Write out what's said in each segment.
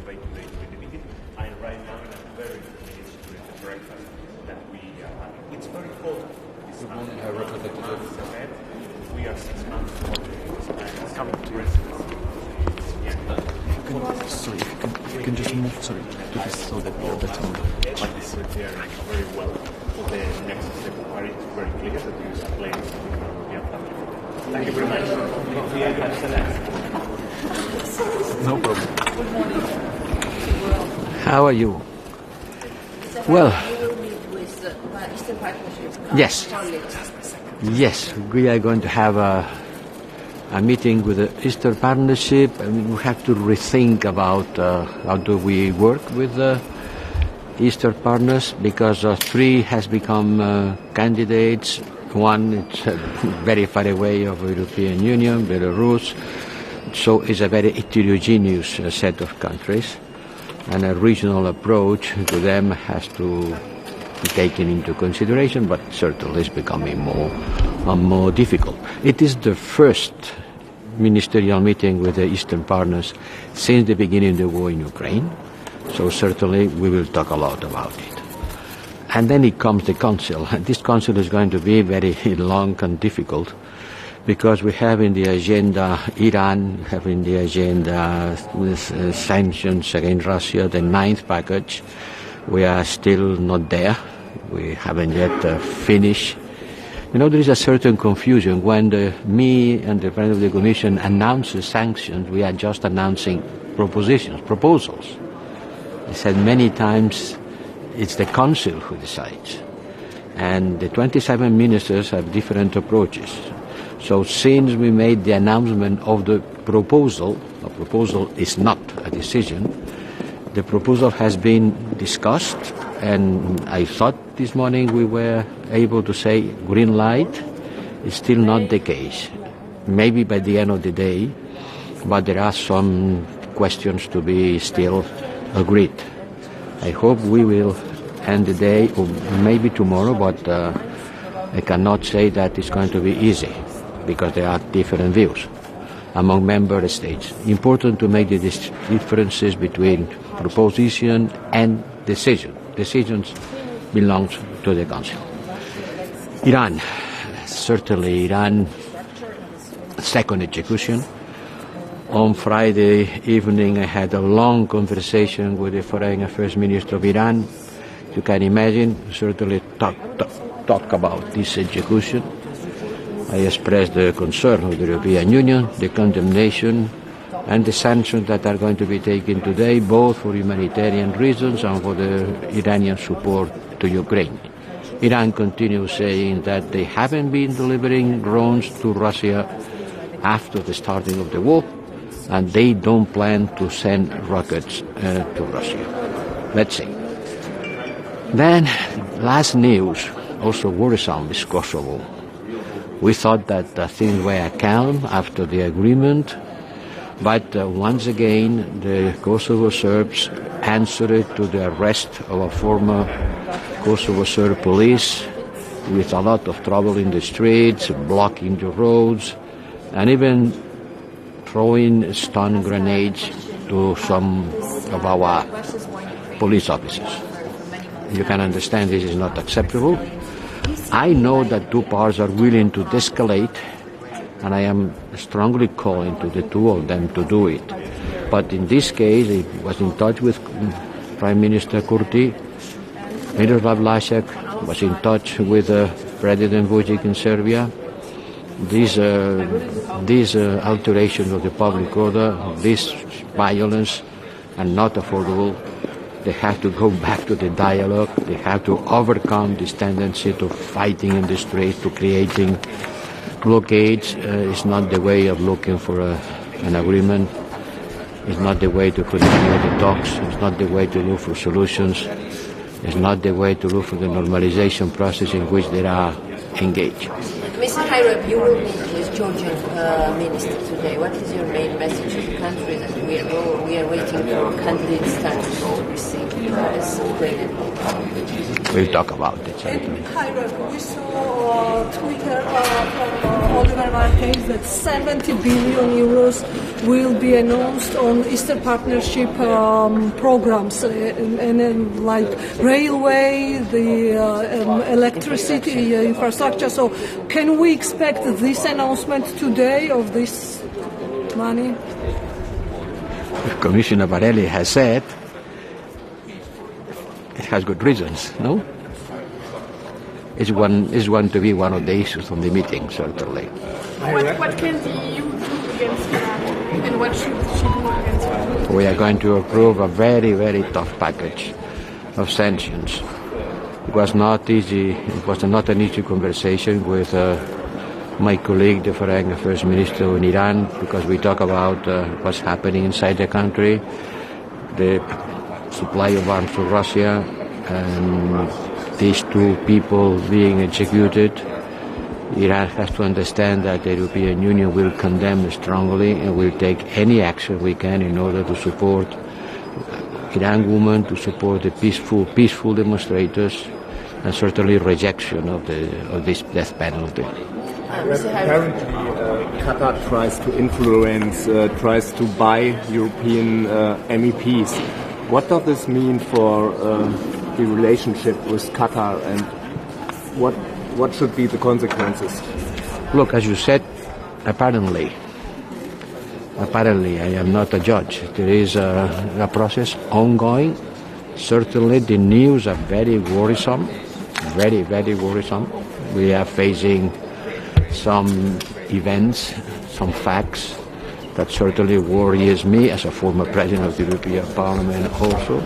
convey today to the meeting. I am right now in a very few minutes during the breakfast that we are having. It's very important. Good morning, Representative. We are 6 months from the coming to residency. Sorry, if you can just move, sorry, to this so that we are better. Like this preparing very well for the next step. It's very clear that there is a place we are talking about. Thank you very much. No problem. Good morning. How are you? Well, you will meet with Eastern Partnership. Yes. Yes, we are going to have a meeting with the Eastern Partnership. I mean, we have to rethink about how do we work with the Eastern partners, because 3 has become candidates. 1 is very far away of the European Union, Belarus. So it's a very heterogeneous set of countries, and a regional approach to them has to be taken into consideration, but certainly it's becoming more difficult. It is the first ministerial meeting with the Eastern partners since the beginning of the war in Ukraine, so certainly we will talk a lot about it. And then it comes the Council, and this Council is going to be very long and difficult, because we have in the agenda Iran, we have in the agenda sanctions against Russia, the 9th package. We are still not there. We haven't yet finished. You know, there is a certain confusion. When me and the President of the Commission announce the sanctions, we are just announcing proposals. I said many times it's the Council who decides. And the 27 ministers have different approaches. So since we made the announcement of the proposal, a proposal is not a decision, the proposal has been discussed, and I thought this morning we were able to say green light. It's still not the case. Maybe by the end of the day, but there are some questions to be still agreed. I hope we will end the day, or maybe tomorrow, but I cannot say that it's going to be easy, because there are different views among member states. Important to make the differences between proposition and decision. Decisions belong to the Council. Iran, certainly Iran, second execution. On Friday evening I had a long conversation with the Foreign Affairs Minister of Iran. You can imagine, certainly talk about this execution. I expressed the concern of the European Union, the condemnation, and the sanctions that are going to be taken today, both for humanitarian reasons and for the Iranian support to Ukraine. Iran continues saying that they haven't been delivering drones to Russia after the starting of the war, and they don't plan to send rockets to Russia. Let's see. Then, last news, also worrisome, is Kosovo. We thought that things were calm after the agreement, but once again the Kosovo Serbs answered to the arrest of a former Kosovo Serb police, with a lot of trouble in the streets, blocking the roads, and even throwing stun grenades to some of our police officers. You can understand this is not acceptable. I know that 2 parts are willing to de-escalate, and I am strongly calling to the 2 of them to do it. But in this case, I was in touch with Prime Minister Kurti. Miroslav Lajcak was in touch with President Vučić in Serbia. These alterations of the public order, this violence, are not affordable. They have to go back to the dialogue. They have to overcome this tendency to fighting in the streets, to creating blockades. It's not the way of looking for an agreement. It's not the way to continue the talks. It's not the way to look for solutions. It's not the way to look for the normalization process in which they are engaged. Mr. Hirab, you will meet with Georgian minister today. What is your main message to the country that we are waiting for candidate status to receive as Ukrainian? We'll talk about it. Hirab, we saw Twitter from Oliver case that 70 billion euros will be announced on Eastern Partnership programs, and like railway, the electricity infrastructure. So can we expect this announcement today of this money? Commissioner Varela has said it has good reasons, no? It's going to be one of the issues on the meeting, certainly. What can the EU do against Iran, and what should she do against Iran? We are going to approve a very, very tough package of sanctions. It was not easy. It was not an easy conversation with my colleague, the foreign affairs minister in Iran, because we talk about what's happening inside the country, the supply of arms to Russia, and these two people being executed. Iran has to understand that the European Union will condemn strongly and will take any action we can in order to support Iran women, to support the peaceful demonstrators, and certainly rejection of this death penalty. Apparently, Qatar tries to influence, tries to buy European MEPs. What does this mean for the relationship with Qatar, and what should be the consequences? Look, as you said, apparently I am not a judge. There is a process ongoing. Certainly the news are very worrisome, very, very worrisome. We are facing some events, some facts that certainly worries me as a former president of the European Parliament also.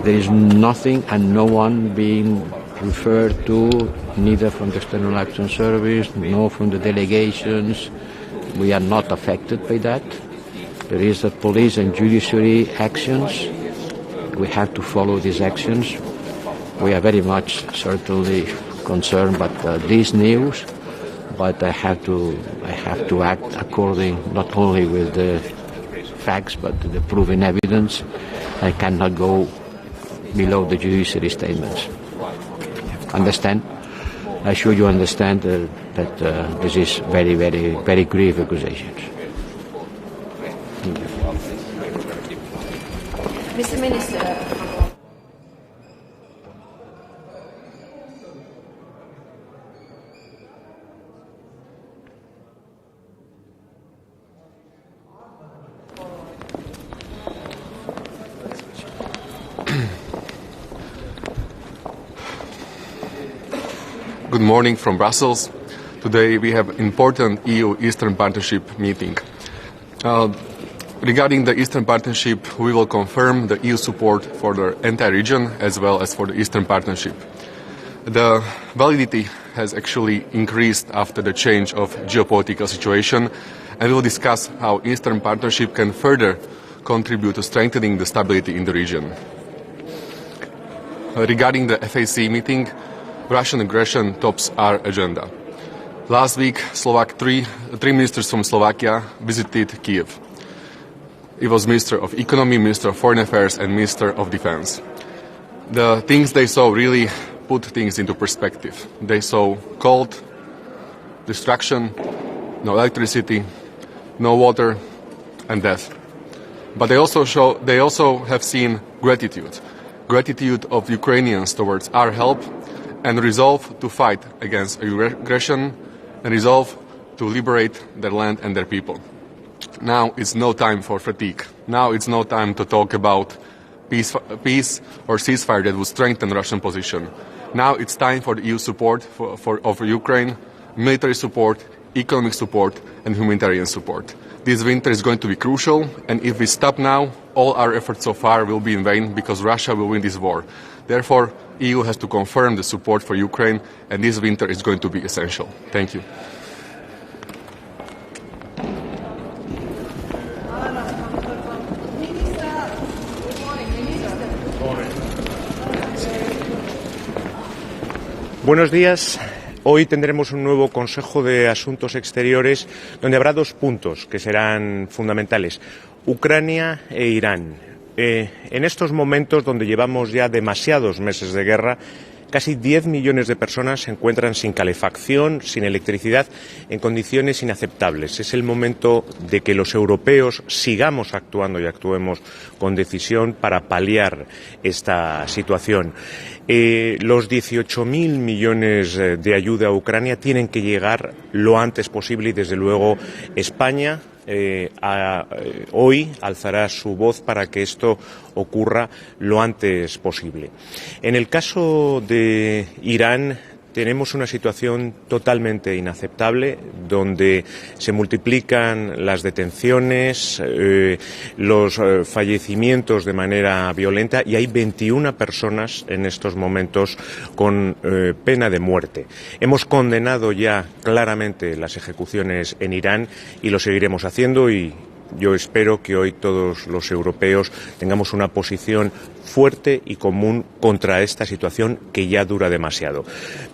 There is nothing and no one being referred to, neither from the External Action Service, nor from the delegations. We are not affected by that. There is a police and judiciary actions. We have to follow these actions. We are very much certainly concerned about this news, but I have to act according not only with the facts but the proven evidence. I cannot go below the judiciary statements. Understand? I sure you understand that this is very, very, very grave accusations. Mr. Minister. Good morning from Brussels. Today we have important EU Eastern Partnership meeting. Regarding the Eastern Partnership, we will confirm the EU support for the entire region as well as for the Eastern Partnership. The validity has actually increased after the change of geopolitical situation, and we will discuss how Eastern Partnership can further contribute to strengthening the stability in the region. Regarding the FAC meeting, Russian aggression tops our agenda. Last week, three ministers from Slovakia visited Kiev. It was Minister of Economy, Minister of Foreign Affairs, and Minister of Defense. The things they saw really put things into perspective. They saw cold, destruction, no electricity, no water, and death. But they also have seen gratitude of Ukrainians towards our help, and resolve to fight against aggression, and resolve to liberate their land and their people. Now it's no time for fatigue. Now it's no time to talk about peace or ceasefire that would strengthen Russian position. Now it's time for the EU support for Ukraine, military support, economic support, and humanitarian support. This winter is going to be crucial, and if we stop now, all our efforts so far will be in vain because Russia will win this war. Therefore, EU has to confirm the support for Ukraine, and this winter is going to be essential. Thank you. Buenos días. Hoy tendremos un nuevo Consejo de Asuntos Exteriores donde habrá dos puntos que serán fundamentales: Ucrania e Irán. En estos momentos donde llevamos ya demasiados meses de guerra, Casi 10 millones de personas se encuentran sin calefacción, sin electricidad, en condiciones inaceptables. Es el momento de que los europeos sigamos actuando y actuemos con decisión para paliar esta situación. Los 18.000 millones de ayuda a Ucrania tienen que llegar lo antes posible y, desde luego, España hoy alzará su voz para que esto ocurra lo antes posible. En el caso de Irán, tenemos una situación totalmente inaceptable, donde se multiplican las detenciones, los fallecimientos de manera violenta, y hay 21 personas en estos momentos con pena de muerte. Hemos condenado ya claramente las ejecuciones en Irán y lo seguiremos haciendo, y yo espero que hoy todos los europeos tengamos una posición fuerte y común contra esta situación que ya dura demasiado.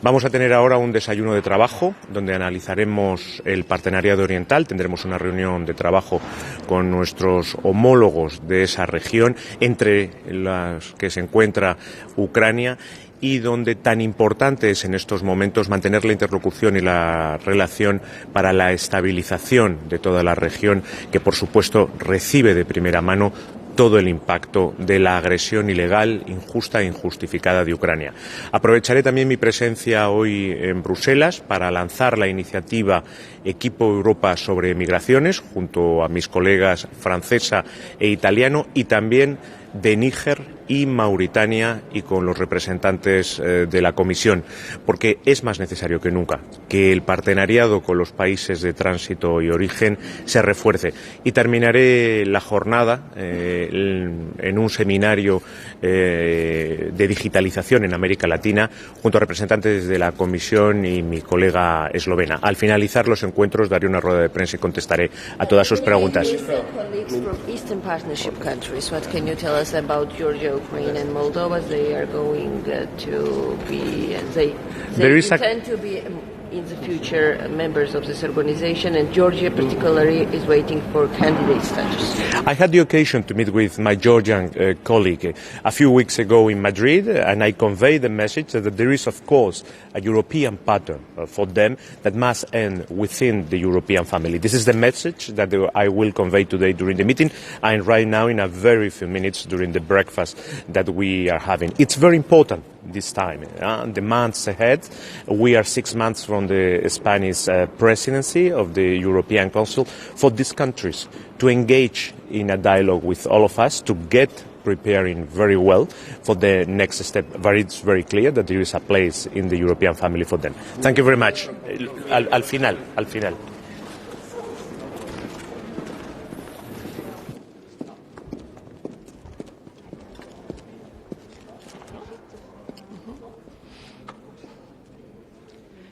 Vamos a tener ahora un desayuno de trabajo donde analizaremos el partenariado oriental, tendremos una reunión de trabajo con nuestros homólogos de esa región, entre las que se encuentra Ucrania, y donde tan importante es en estos momentos mantener la interlocución y la relación para la estabilización de toda la región, que por supuesto recibe de primera mano todo el impacto de la agresión ilegal, injusta e injustificada de Ucrania. Aprovecharé también mi presencia hoy en Bruselas para lanzar la iniciativa Equipo Europa sobre migraciones, junto a mis colegas francesa e italiano, y también de Níger y Mauritania, y con los representantes de la Comisión, porque es más necesario que nunca que el partenariado con los países de tránsito y origen se refuerce. Y terminaré la jornada en un seminario de digitalización en América Latina, junto a representantes de la Comisión y mi colega eslovena. Al finalizar los encuentros daré una rueda de prensa y contestaré a todas sus preguntas. About Georgia, Ukraine, and Moldova? They are going to be, they intend to be in the future members of this organization, and Georgia particularly is waiting for candidate status. I had the occasion to meet with my Georgian colleague a few weeks ago in Madrid, and I conveyed the message that there is, of course, a European pattern for them that must end within the European family. This is the message that I will convey today during the meeting, and right now in a very few minutes during the breakfast that we are having. It's very important this time, the months ahead. We are 6 months from the Spanish presidency of the European Council, for these countries to engage in a dialogue with all of us, to get preparing very well for the next step. But it's very clear that there is a place in the European family for them. Thank you very much. Al final.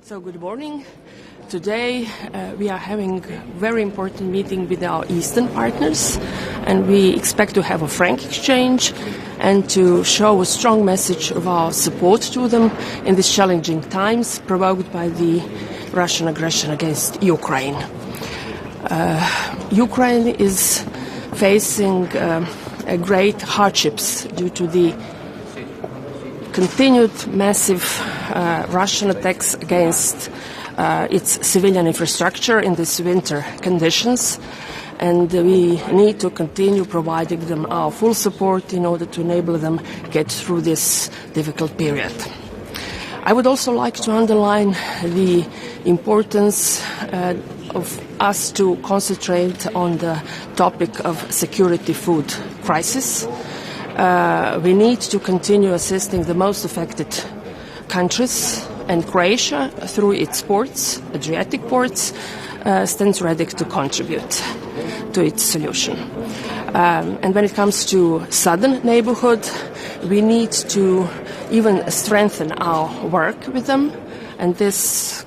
So good morning. Today we are having a very important meeting with our Eastern partners, and we expect to have a frank exchange and to show a strong message of our support to them in these challenging times provoked by the Russian aggression against Ukraine. Ukraine is facing great hardships due to the continued massive Russian attacks against its civilian infrastructure in these winter conditions, and we need to continue providing them our full support in order to enable them get through this difficult period. I would also like to underline the importance of us to concentrate on the topic of security food crisis. We need to continue assisting the most affected countries, and Croatia, through its ports, Adriatic ports, stands ready to contribute to its solution. And when it comes to southern neighborhood, we need to even strengthen our work with them, and this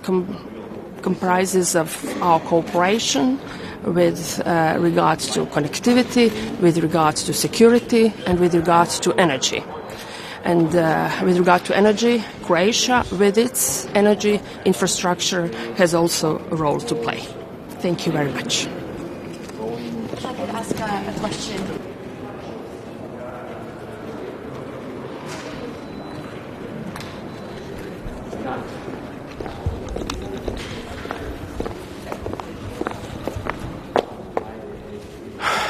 comprises of our cooperation with regards to connectivity, with regards to security, and with regards to energy. And with regard to energy, Croatia, with its energy infrastructure, has also a role to play. Thank you very much. If I could ask a question.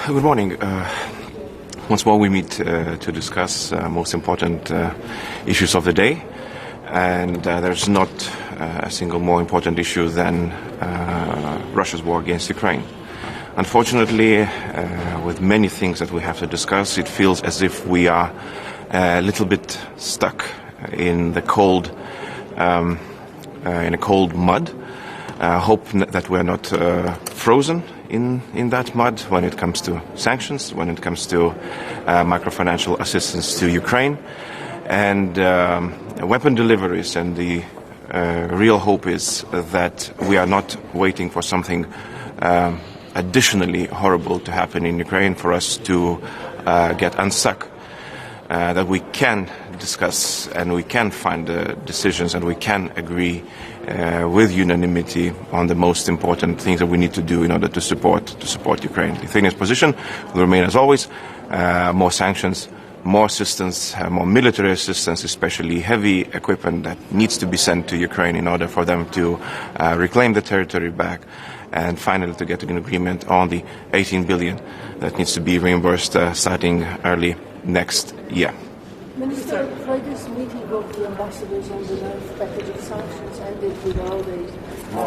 Good morning. Once more we meet to discuss most important issues of the day, and there's not a single more important issue than Russia's war against Ukraine. Unfortunately, with many things that we have to discuss, it feels as if we are a little bit stuck in the cold mud. Hope that we are not frozen in that mud when it comes to sanctions, when it comes to macrofinancial assistance to Ukraine, and weapon deliveries. And the real hope is that we are not waiting for something additionally horrible to happen in Ukraine for us to get unstuck. That we can discuss and we can find decisions and we can agree with unanimity on the most important things that we need to do in order to support Ukraine. Lithuania's position will remain as always: more sanctions, more assistance, more military assistance, especially heavy equipment that needs to be sent to Ukraine in order for them to reclaim the territory back, and finally to get an agreement on the 18 billion that needs to be reimbursed starting early next year. Minister, Friday's meeting of the ambassadors on the ninth package of sanctions ended without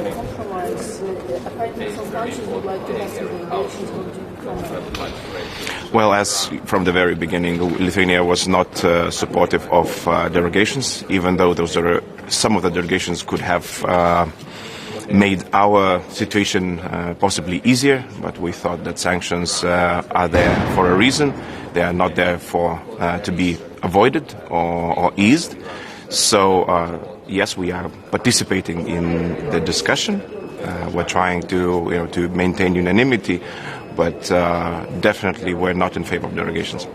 a compromise. Apparently some countries would like to have some delegations on Ukraine. Well, as from the very beginning, Lithuania was not supportive of derogations, even though some of the delegations could have made our situation possibly easier, but we thought that sanctions are there for a reason. They are not there to be avoided or eased. So yes, we are participating in the discussion. We're trying to maintain unanimity, but definitely we're not in favor of derogations.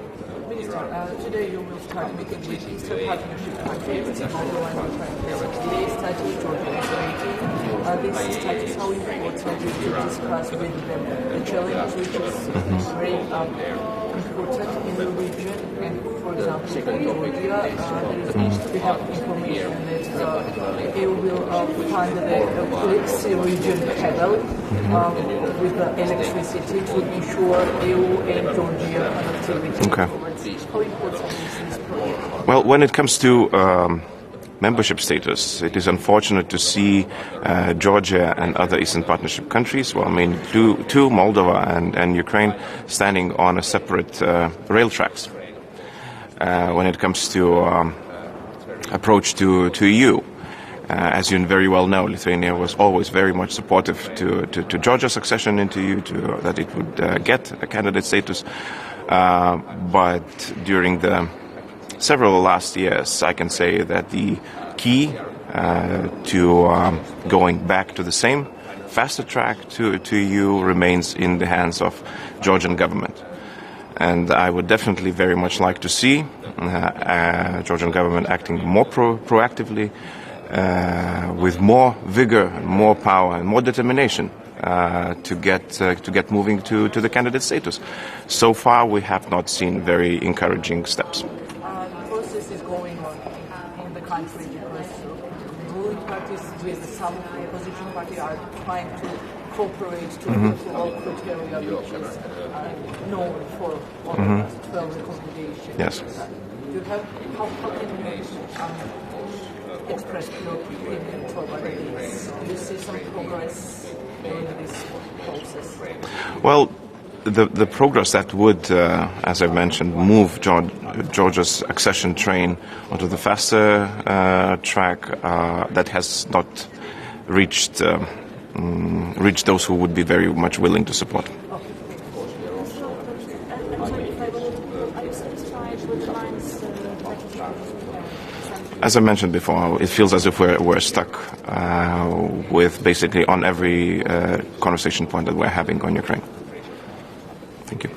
Minister, today you will start meeting with Eastern Partnership countries, Moldova and Ukraine. Today's title is Georgia. This status, how important is to discuss with them the challenge which is very important in the region, and for example for Georgia there needs to have information that EU will fund the Sea region cable with the electricity to ensure EU and Georgia connectivity. Okay. How important is this project? Well, when it comes to membership status, it is unfortunate to see Georgia and other Eastern Partnership countries, two, Moldova and Ukraine, standing on a separate rail tracks. When it comes to approach to EU, as you very well know, Lithuania was always very much supportive to Georgia's accession into EU, that it would get a candidate status. But during the several last years, I can say that the key to going back to the same faster track to EU remains in the hands of Georgian government. And I would definitely very much like to see Georgian government acting more proactively, with more vigor, more power, and more determination to get moving to the candidate status. So far, we have not seen very encouraging steps. Process is going on in the country because ruling parties with some opposition party are trying to cooperate to all criteria which is known for all the last 12 recommendations. Yes. How can you express your opinion toward this? Do you see some progress in this process? Well, the progress that would, as I mentioned, move Georgia's accession train onto the faster track that has not reached those who would be very much willing to support. As I mentioned before, it feels as if we're stuck with basically on every conversation point that we're having on Ukraine. Thank you.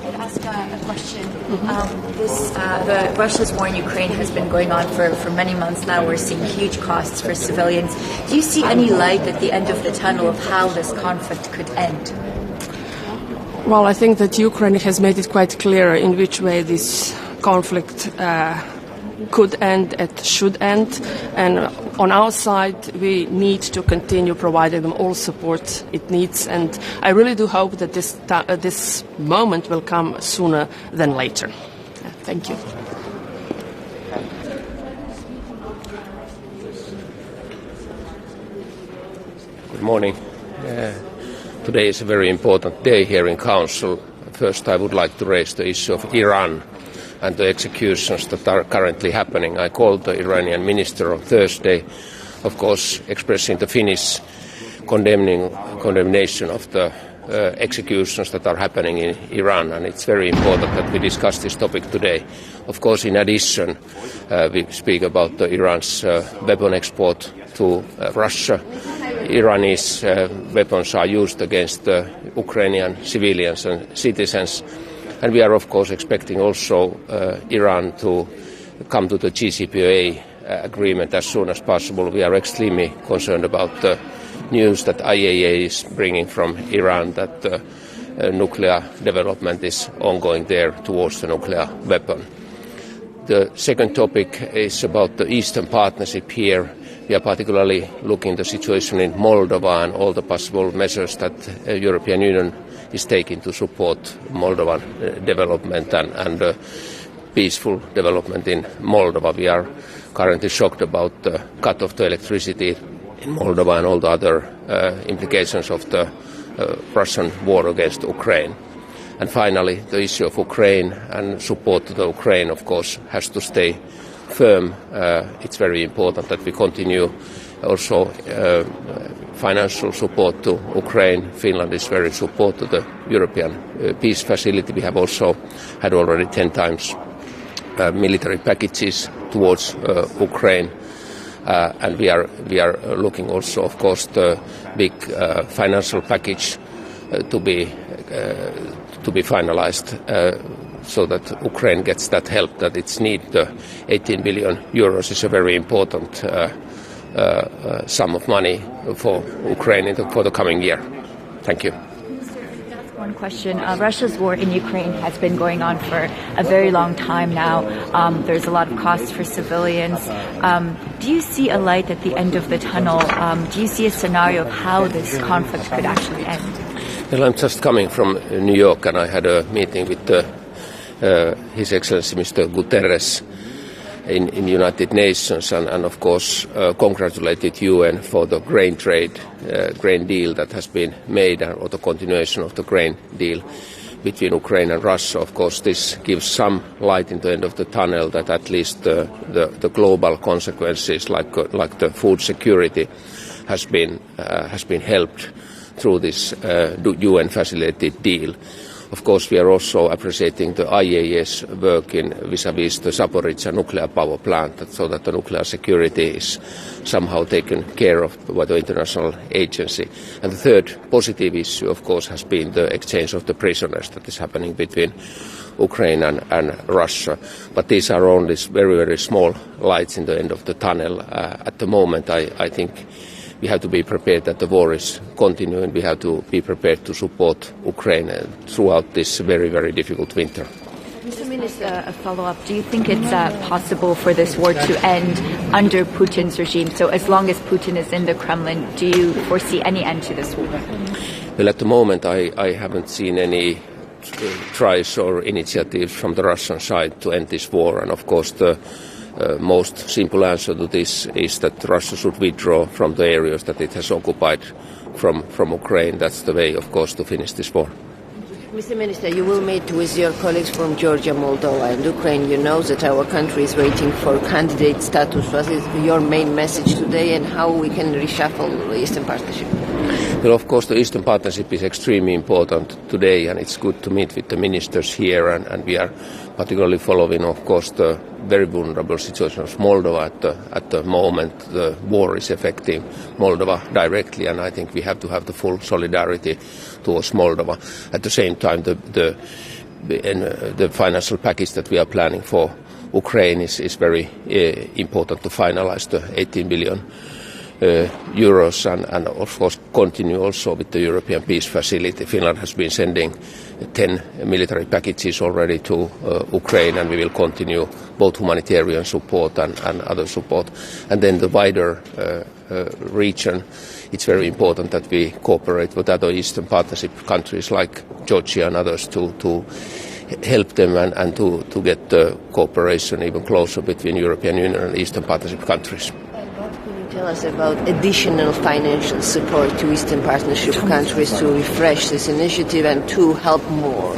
I'd ask a question. The Russia's war in Ukraine has been going on for many months now. We're seeing huge costs for civilians. Do you see any light at the end of the tunnel of how this conflict could end? Well, I think that Ukraine has made it quite clear in which way this conflict could end and should end. And on our side, we need to continue providing them all support it needs, and I really do hope that this moment will come sooner than later. Thank you. Good morning. Today is a very important day here in Council. First, I would like to raise the issue of Iran and the executions that are currently happening. I called the Iranian minister on Thursday, of course, expressing the Finnish condemnation of the executions that are happening in Iran, and it's very important that we discuss this topic today. Of course, in addition, we speak about Iran's weapon export to Russia. Irani's weapons are used against Ukrainian civilians and citizens. And we are, of course, expecting also Iran to come to the JCPOA agreement as soon as possible. We are extremely concerned about the news that IAEA is bringing from Iran that nuclear development is ongoing there towards the nuclear weapon. The second topic is about the Eastern Partnership here. We are particularly looking at the situation in Moldova and all the possible measures that the European Union is taking to support Moldovan development and peaceful development in Moldova. We are currently shocked about the cut of the electricity in Moldova and all the other implications of the Russian war against Ukraine. And finally, the issue of Ukraine and support to the Ukraine, of course, has to stay firm. It's very important that we continue also financial support to Ukraine. Finland is very supportive to the European Peace Facility. We have also had already 10 times military packages towards Ukraine. And we are looking also, of course, the big financial package to be finalized so that Ukraine gets that help that it's needs. The 18 billion euros is a very important sum of money for Ukraine for the coming year. Thank you. One question. Russia's war in Ukraine has been going on for a very long time now. There's a lot of costs for civilians. Do you see a light at the end of the tunnel? Do you see a scenario of how this conflict could actually end? Well, I'm just coming from New York, and I had a meeting with His Excellency Mr. Guterres in United Nations, and of course congratulated UN for the grain trade, grain deal that has been made, or the continuation of the grain deal between Ukraine and Russia. Of course, this gives some light in the end of the tunnel that at least the global consequences, like the food security, has been helped through this UN facilitated deal. Of course, we are also appreciating the IAEA's work in vis-à-vis the Zaporizhzhia nuclear power plant, so that the nuclear security is somehow taken care of by the international agency. And the third positive issue, of course, has been the exchange of the prisoners that is happening between Ukraine and Russia. But these are only very, very small lights in the end of the tunnel. At the moment, I think we have to be prepared that the war is continuing. We have to be prepared to support Ukraine throughout this very, very difficult winter. Mr. Minister, a follow-up. Do you think it's possible for this war to end under Putin's regime? So as long as Putin is in the Kremlin, do you foresee any end to this war? Well, at the moment, I haven't seen any tries or initiatives from the Russian side to end this war. And of course, the most simple answer to this is that Russia should withdraw from the areas that it has occupied from Ukraine. That's the way, of course, to finish this war. Mr. Minister, you will meet with your colleagues from Georgia, Moldova and Ukraine. You know that our country is waiting for candidate status. What is your main message today, and how we can reshuffle the Eastern Partnership? Well, of course, the Eastern Partnership is extremely important today, and it's good to meet with the ministers here, and we are particularly following, of course, the very vulnerable situation of Moldova at the moment. The war is affecting Moldova directly, and I think we have to have the full solidarity towards Moldova. At the same time, the financial package that we are planning for Ukraine is very important to finalize the 18 billion euros and of course continue also with the European Peace Facility. Finland has been sending 10 military packages already to Ukraine, and we will continue both humanitarian support and other support. And then the wider region, it's very important that we cooperate with other Eastern Partnership countries like Georgia and others to help them and to get the cooperation even closer between European Union and Eastern Partnership countries. Tell us about additional financial support to Eastern Partnership countries to refresh this initiative and to help more.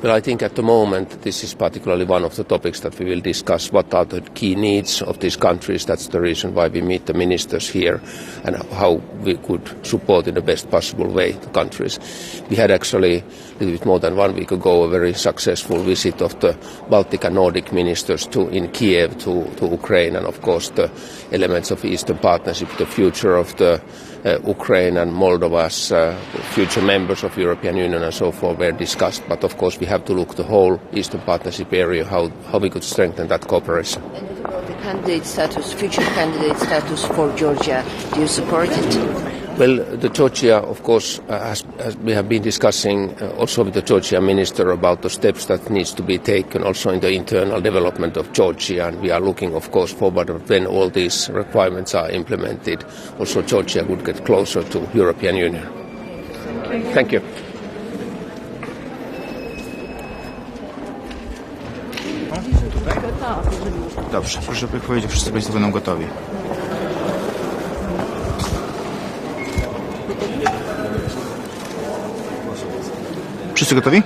Well, I think at the moment this is particularly one of the topics that we will discuss. What are the key needs of these countries? That's the reason why we meet the ministers here, and how we could support in the best possible way the countries. We had actually a little bit more than 1 week ago a very successful visit of the Baltic and Nordic ministers in Kiev to Ukraine, and of course the elements of Eastern Partnership, the future of the Ukraine and Moldova's future members of European Union and so forth were discussed. But of course we have to look the whole Eastern Partnership area, how we could strengthen that cooperation. And what about the candidate status, future candidate status for Georgia? Do you support it? Well, the Georgia, of course, we have been discussing also with the Georgia minister about the steps that needs to be taken also in the internal development of Georgia, and we are looking, of course, forward when all these requirements are implemented. Also, Georgia would get closer to European Union. Thank you. Dobrze, proszę powiedzieć, wszyscy Państwo będą gotowi. Wszyscy gotowi?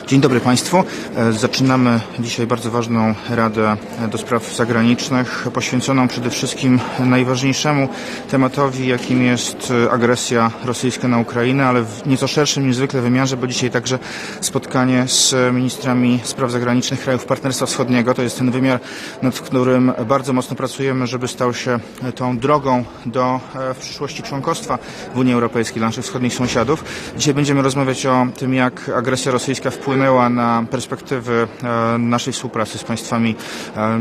Dzień dobry Państwu. Zaczynamy dzisiaj bardzo ważną Radę do Spraw Zagranicznych, poświęconą przede wszystkim najważniejszemu tematowi, jakim jest agresja rosyjska na Ukrainę, ale w nieco szerszym niezwykle wymiarze, bo dzisiaj także spotkanie z ministrami spraw zagranicznych krajów Partnerstwa Wschodniego. To jest ten wymiar, nad którym bardzo mocno pracujemy, żeby stał się tą drogą do w przyszłości członkostwa w Unii Europejskiej dla naszych wschodnich sąsiadów. Dzisiaj będziemy rozmawiać o tym, jak agresja rosyjska wpłynęła na perspektywy naszej współpracy z państwami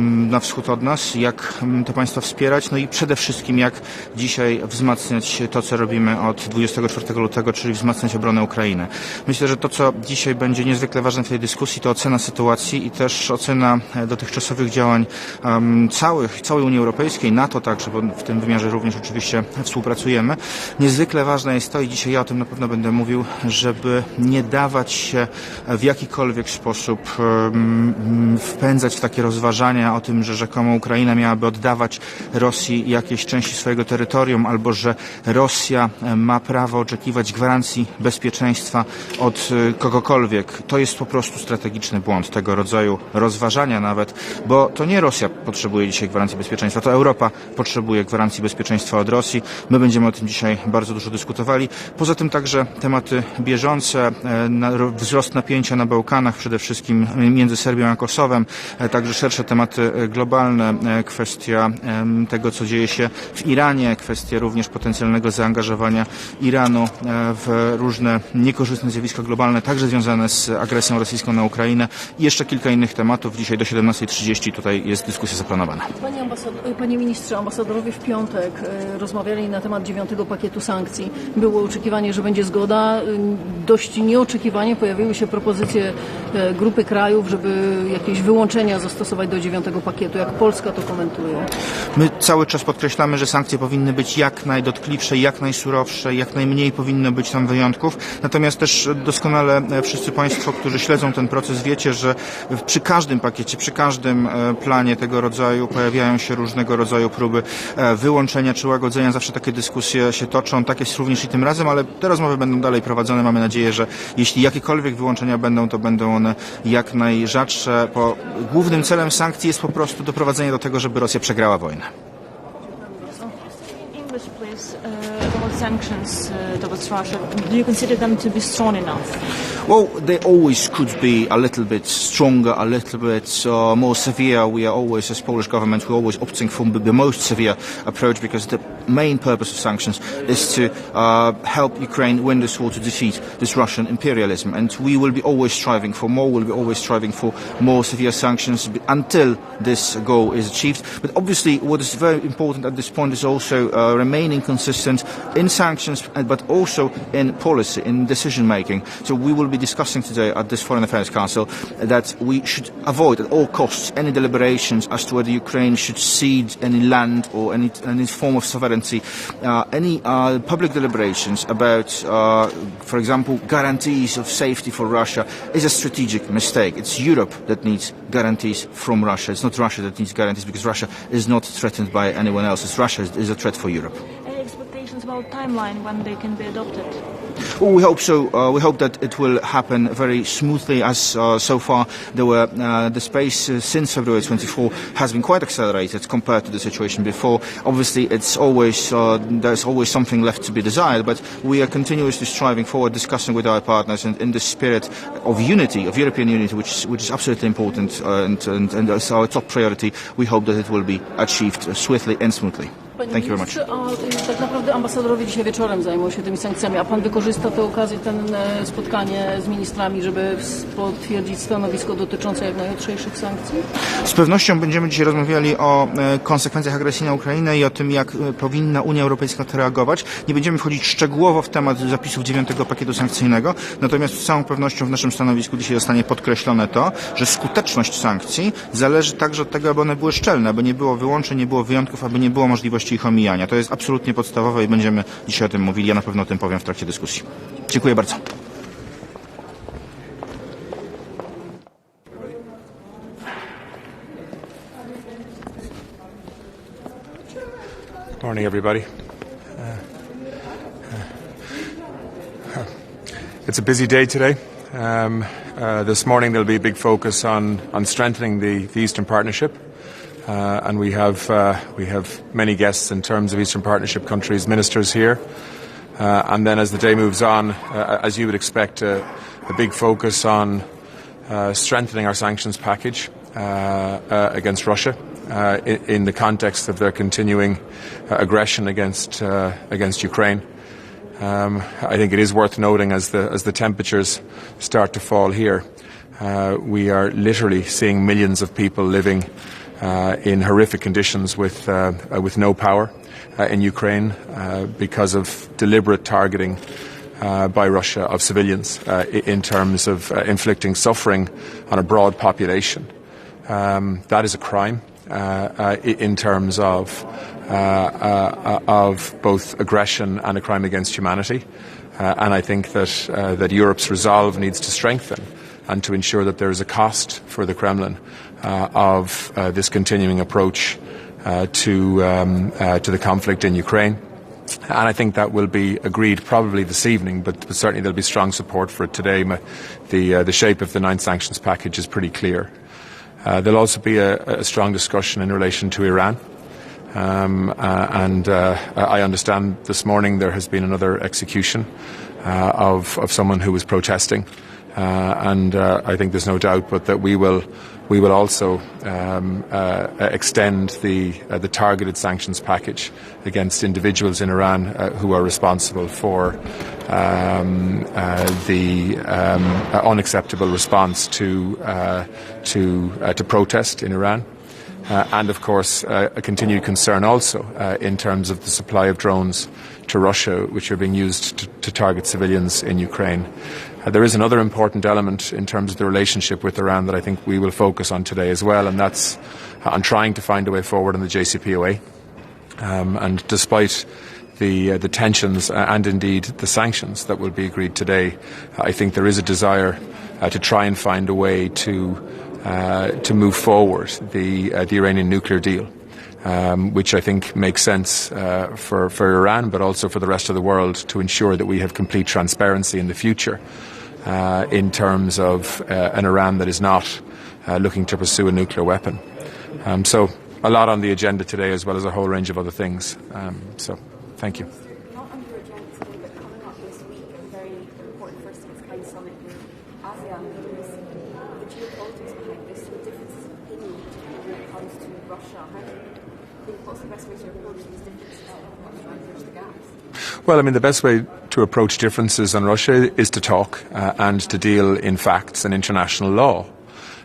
na wschód od nas, jak te państwa wspierać, no i przede wszystkim jak dzisiaj wzmacniać to, co robimy od 24 lutego, czyli wzmacniać obronę Ukrainy. Myślę, że to, co dzisiaj będzie niezwykle ważne w tej dyskusji, to ocena sytuacji i też ocena dotychczasowych działań całej Unii Europejskiej, NATO także, bo w tym wymiarze również oczywiście współpracujemy. Niezwykle ważne jest to, i dzisiaj ja o tym na pewno będę mówił, żeby nie dawać się w jakikolwiek sposób wpędzać w takie rozważania o tym, że rzekomo Ukraina miałaby oddawać Rosji jakieś części swojego terytorium, albo że Rosja ma prawo oczekiwać gwarancji bezpieczeństwa od kogokolwiek. To jest po prostu strategiczny błąd tego rodzaju rozważania nawet, bo to nie Rosja potrzebuje dzisiaj gwarancji bezpieczeństwa, to Europa potrzebuje gwarancji bezpieczeństwa od Rosji. My będziemy o tym dzisiaj bardzo dużo dyskutowali. Poza tym także tematy bieżące, wzrost napięcia na Bałkanach, przede wszystkim między Serbią a Kosowem, także szersze tematy globalne, kwestia tego, co dzieje się w Iranie, kwestia również potencjalnego zaangażowania Iranu w różne niekorzystne zjawiska globalne, także związane z agresją rosyjską na Ukrainę i jeszcze kilka innych tematów. Dzisiaj do 17:30 tutaj jest dyskusja zaplanowana. Panie ministrze, ambasadorowie w piątek rozmawiali na temat 9. pakietu sankcji. Było oczekiwanie, że będzie zgoda. Dość nieoczekiwanie pojawiły się propozycje grupy krajów, żeby jakieś wyłączenia zastosować do 9. pakietu. Jak Polska to komentuje? My cały czas podkreślamy, że sankcje powinny być jak najdotkliwsze, jak najsurowsze, jak najmniej powinno być tam wyjątków. Natomiast też doskonale wszyscy Państwo, którzy śledzą ten proces, wiecie, że przy każdym pakiecie, przy każdym planie tego rodzaju pojawiają się różnego rodzaju próby wyłączenia czy łagodzenia. Zawsze takie dyskusje się toczą. Tak jest również i tym razem, ale te rozmowy będą dalej prowadzone. Mamy nadzieję, że jeśli jakiekolwiek wyłączenia będą, to będą one jak najrzadsze, bo głównym celem sankcji jest po prostu doprowadzenie do tego, żeby Rosja przegrała wojnę. policy, please, about sanctions towards Russia? Do you consider them to be strong enough? Well, they always could be a little bit stronger, a little bit more severe. We are always, as Polish government, we're always opting for the most severe approach because the main purpose of sanctions is to help Ukraine win this war, to defeat this Russian imperialism. And we will be always striving for more, we'll be always striving for more severe sanctions until this goal is achieved. But obviously what is very important at this point is also remaining consistent in sanctions but also in policy, in decision making. So we will be discussing today at this Foreign Affairs Council that we should avoid at all costs any deliberations as to whether Ukraine should cede any land or any form of sovereignty, any public deliberations about, for example, guarantees of safety for Russia is a strategic mistake. It's Europe that needs guarantees from Russia. It's not Russia that needs guarantees because Russia is not threatened by anyone else. It's Russia is a threat for Europe. Any expectations about timeline when they can be adopted? Well, we hope so. We hope that it will happen very smoothly, as so far the space since February 24 has been quite accelerated compared to the situation before. Obviously, it's always there's always something left to be desired, but we are continuously striving forward, discussing with our partners, and in the spirit of unity, of European unity, which is absolutely important, and as our top priority, we hope that it will be achieved swiftly and smoothly. Thank you very much. Tak naprawdę ambasadorowie dzisiaj wieczorem zajmą się tymi sankcjami, a pan wykorzysta tę okazję, spotkanie z ministrami, żeby potwierdzić stanowisko dotyczące jak najjutrzejszych sankcji? Z pewnością będziemy dzisiaj rozmawiali o konsekwencjach agresji na Ukrainę i o tym, jak powinna Unia Europejska to reagować. Nie będziemy wchodzić szczegółowo w temat zapisów 9. pakietu sankcyjnego, natomiast z całą pewnością w naszym stanowisku dzisiaj zostanie podkreślone to, że skuteczność sankcji zależy także od tego, aby one były szczelne, aby nie było wyłączeń, nie było wyjątków, aby nie było możliwości ich omijania. To jest absolutnie podstawowe i będziemy dzisiaj o tym mówili. Ja na pewno o tym powiem w trakcie dyskusji. Dziękuję bardzo. Morning, everybody. It's a busy day today. This morning there'll be a big focus on strengthening the Eastern Partnership. And we have many guests in terms of Eastern Partnership countries, ministers here. And then as the day moves on, as you would expect, a big focus on strengthening our sanctions package against Russia in the context of their continuing aggression against Ukraine. I think it is worth noting as the temperatures start to fall here, we are literally seeing millions of people living in horrific conditions with no power in Ukraine because of deliberate targeting by Russia of civilians in terms of inflicting suffering on a broad population. That is a crime in terms of both aggression and a crime against humanity. And I think that Europe's resolve needs to strengthen and to ensure that there is a cost for the Kremlin of this continuing approach to the conflict in Ukraine. And I think that will be agreed probably this evening, but certainly there'll be strong support for it today. The shape of the 9th sanctions package is pretty clear. There'll also be a strong discussion in relation to Iran. I understand this morning there has been another execution of someone who was protesting. I think there's no doubt but that we will also extend the targeted sanctions package against individuals in Iran who are responsible for the unacceptable response to protest in Iran. And of course a continued concern also in terms of the supply of drones to Russia, which are being used to target civilians in Ukraine. There is another important element in terms of the relationship with Iran that I think we will focus on today as well, and that's on trying to find a way forward on the JCPOA. And despite the tensions and indeed the sanctions that will be agreed today, I think there is a desire to try and find a way to move forward the Iranian nuclear deal, which I think makes sense for Iran, but also for the rest of the world, to ensure that we have complete transparency in the future in terms of an Iran that is not looking to pursue a nuclear weapon. So a lot on the agenda today, as well as a whole range of other things. So Thank you. Not on your agenda today, but coming up this week, a very important first of its kind summit with ASEAN leaders. The geopolitics behind this, the differences of opinion, particularly when it comes to Russia. How do you think, what's the best way to approach these differences and try and bridge the gaps? Well, I mean, the best way to approach differences on Russia is to talk and to deal in facts and international law.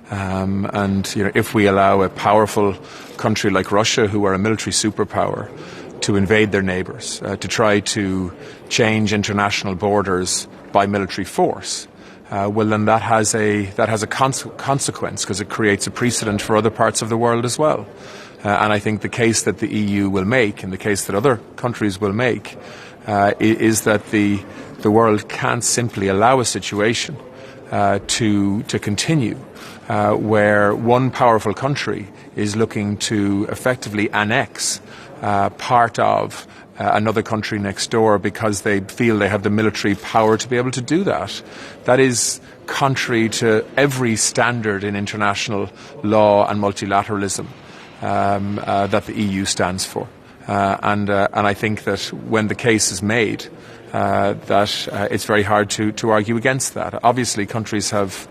And if we allow a powerful country like Russia, who are a military superpower, to invade their neighbours, to try to change international borders by military force, well, then that has a consequence, because it creates a precedent for other parts of the world as well. And I think the case that the EU will make, and the case that other countries will make, is that the world can't simply allow a situation to continue where one powerful country is looking to effectively annex part of another country next door because they feel they have the military power to be able to do that. That is contrary to every standard in international law and multilateralism that the EU stands for. And I think that when the case is made, that it's very hard to argue against that. Obviously, countries have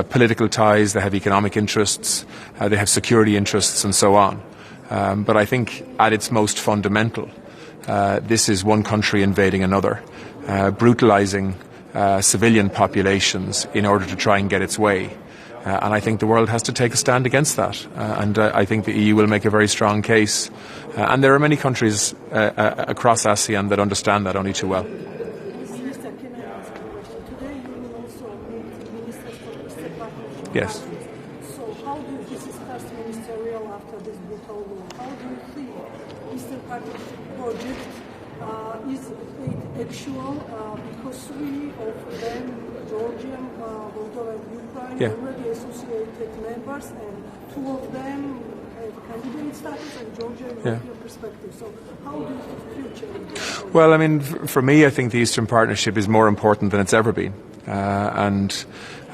political ties, they have economic interests, they have security interests, and so on. But I think at its most fundamental, this is one country invading another, brutalizing civilian populations in order to try and get its way. And I think the world has to take a stand against that. And I think the EU will make a very strong case. And there are many countries across ASEAN that understand that only too well. Yes. So how do you, this is first ministerial after this brutal war, how do you think Eastern Partnership project is it actual, because three of them, Georgia, Moldova and Ukraine, already associated members, and two of them have candidate status, and Georgia in European perspective. So how do you see the future? Well, I mean, for me, I think the Eastern Partnership is more important than it's ever been.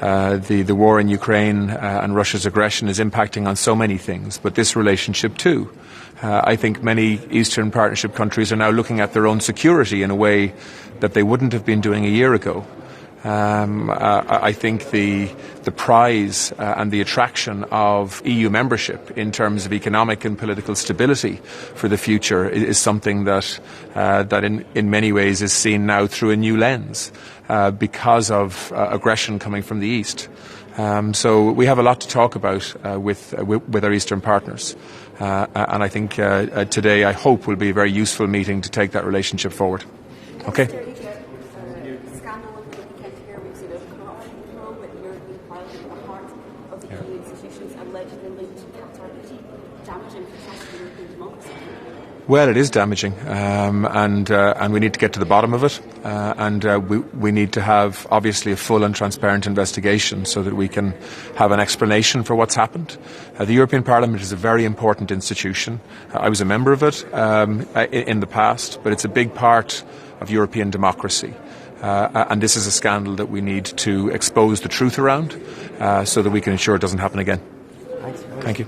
The war in Ukraine and Russia's aggression is impacting on so many things, but this relationship too. I think many Eastern Partnership countries are now looking at their own security in a way that they wouldn't have been doing a year ago. I think the prize and the attraction of EU membership in terms of economic and political stability for the future is something that in many ways is seen now through a new lens because of aggression coming from the East. So we have a lot to talk about with our Eastern partners. And I think today, I hope, will be a very useful meeting to take that relationship forward. Okay. Well, it is damaging, and we need to get to the bottom of it, and we need to have, obviously, a full and transparent investigation so that we can have an explanation for what's happened. The European Parliament is a very important institution. I was a member of it in the past, but it's a big part of European democracy. And this is a scandal that we need to expose the truth around so that we can ensure it doesn't happen again. Thank you.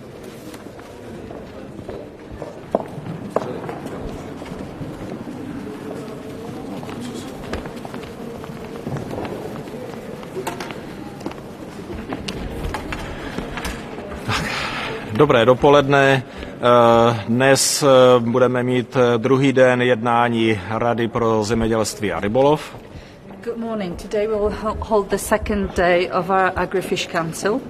Dobré dopoledne. Dnes budeme mít druhý den jednání Rady pro zemědělství a rybolov. Good morning. Today we will hold the second day of our Agri-Fish Council.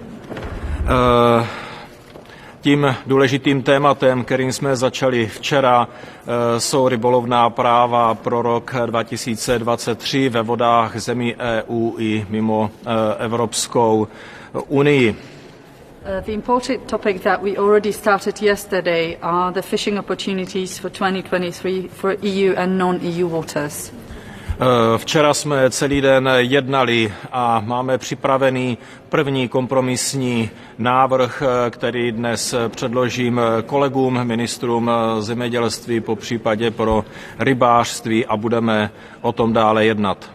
Tím důležitým tématem, kterým jsme začali včera, jsou rybolovná práva pro rok 2023 ve vodách zemí EU i mimo Evropskou unii. The important topic that we already started yesterday are the fishing opportunities for 2023 for EU and non-EU waters. Včera jsme celý den jednali a máme připravený první kompromisní návrh, který dnes předložím kolegům, ministrům zemědělství, popřípadě pro rybářství, a budeme o tom dále jednat.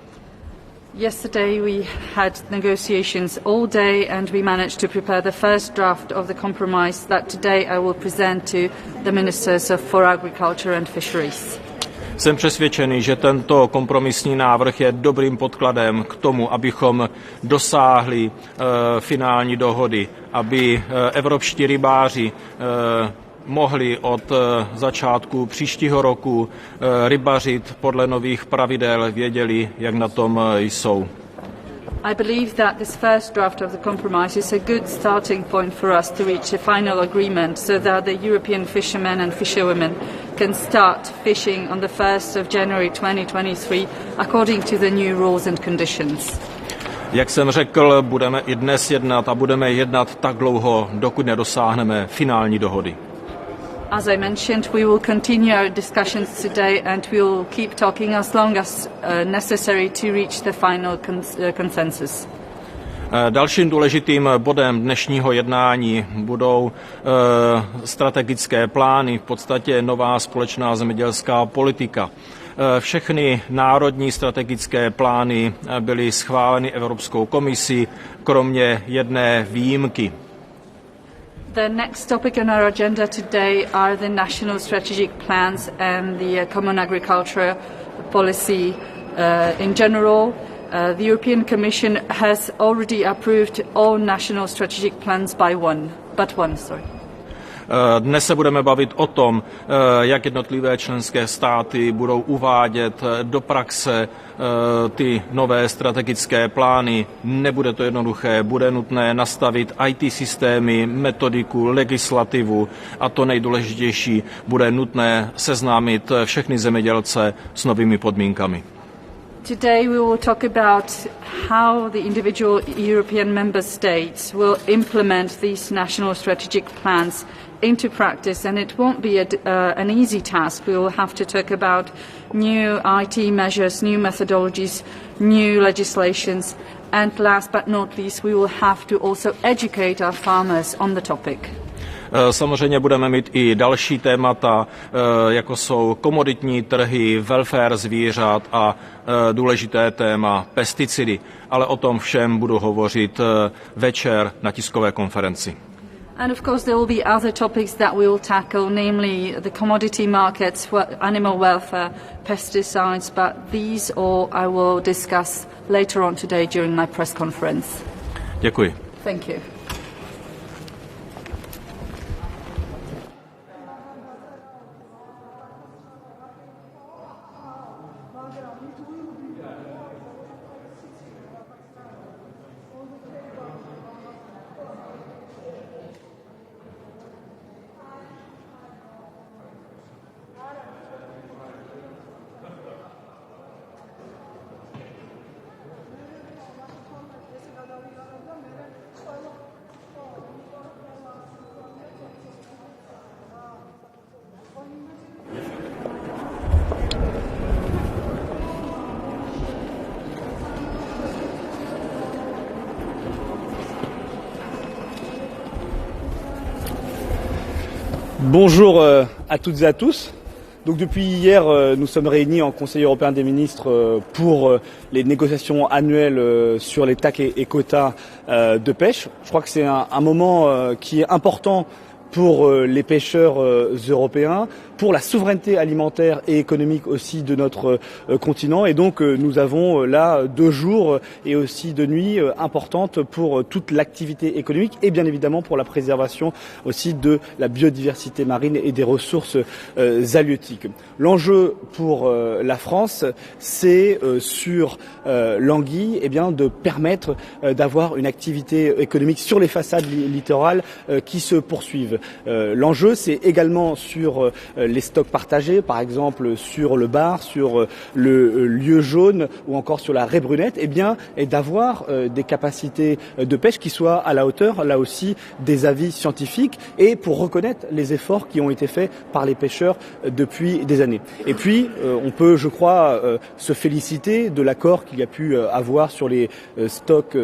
Yesterday we had negotiations all day and we managed to prepare the first draft of the compromise that today I will present to the Ministers for Agriculture and Fisheries. Jsem přesvědčený, že tento kompromisní návrh je dobrým podkladem k tomu, abychom dosáhli finální dohody, aby evropští rybáři mohli od začátku příštího roku rybařit podle nových pravidel, věděli, jak na tom jsou. I believe that this first draft of the compromise is a good starting point for us to reach a final agreement so that the European fishermen and fisherwomen can start fishing on the 1st of January 2023 according to the new rules and conditions. Jak jsem řekl, budeme i dnes jednat a budeme jednat tak dlouho, dokud nedosáhneme finální dohody. As I mentioned, we will continue our discussions today and we will keep talking as long as necessary to reach the final consensus. Dalším důležitým bodem dnešního jednání budou strategické plány, v podstatě nová společná zemědělská politika. Všechny národní strategické plány byly schváleny Evropskou komisí, kromě jedné výjimky. The next topic on our agenda today are the national strategic plans and the common agriculture policy in general. The European Commission has already approved all national strategic plans but one. Dnes se budeme bavit o tom, jak jednotlivé členské státy budou uvádět do praxe ty nové strategické plány. Nebude to jednoduché, bude nutné nastavit IT systémy, metodiku, legislativu a to nejdůležitější, bude nutné seznámit všechny zemědělce s novými podmínkami. Today we will talk about how the individual European member states will implement these national strategic plans into practice, and it won't be an easy task. We will have to talk about new IT measures, new methodologies, new legislations, and last but not least, we will have to also educate our farmers on the topic. Samozřejmě budeme mít i další témata, jako jsou komoditní trhy, welfare zvířat a důležité téma pesticidy. Ale o tom všem budu hovořit večer na tiskové konferenci. And of course there will be other topics that we will tackle, namely the commodity markets, animal welfare, pesticides, but these all I will discuss later on today during my press conference. Děkuji. Thank you. Bonjour à toutes et à tous. Donc depuis hier, nous sommes réunis en Conseil européen des ministres pour les négociations annuelles sur les TAC et quotas de pêche. Je crois que c'est un moment qui est important pour les pêcheurs européens, pour la souveraineté alimentaire et économique aussi de notre continent. Et donc nous avons là 2 jours et aussi 2 nuits importantes pour toute l'activité économique et bien évidemment pour la préservation aussi de la biodiversité marine et des ressources halieutiques. L'enjeu pour la France, c'est sur l'anguille de permettre d'avoir une activité économique sur les façades littorales qui se poursuivent. L'enjeu, c'est également sur les stocks partagés, par exemple sur le bar, sur le lieu jaune ou encore sur la raie brunette, et d'avoir des capacités de pêche qui soient à la hauteur, là aussi, des avis scientifiques et pour reconnaître les efforts qui ont été faits par les pêcheurs depuis des années. Et puis, on peut, je crois, se féliciter de l'accord qu'il y a pu avoir sur les stocks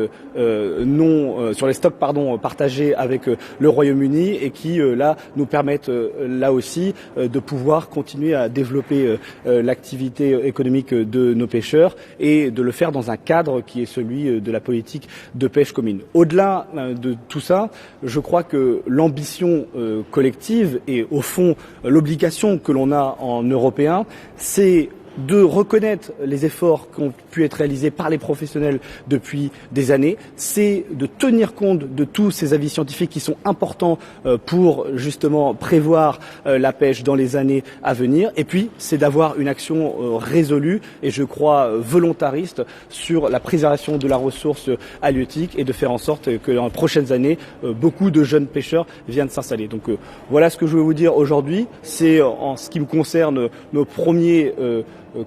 partagés avec le Royaume-Uni et qui là nous permettent là aussi de pouvoir continuer à développer l'activité économique de nos pêcheurs et de le faire dans un cadre qui est celui de la politique de pêche commune. Au-delà de tout ça, je crois que l'ambition collective et au fond l'obligation que l'on a en Européens, c'est de reconnaître les efforts qui ont pu être réalisés par les professionnels depuis des années, c'est de tenir compte de tous ces avis scientifiques qui sont importants pour justement prévoir la pêche dans les années à venir, et puis c'est d'avoir une action résolue et je crois volontariste sur la préservation de la ressource halieutique et de faire en sorte que dans les prochaines années, beaucoup de jeunes pêcheurs viennent s'installer. Donc voilà ce que je veux vous dire aujourd'hui. C'est en ce qui me concerne nos premiers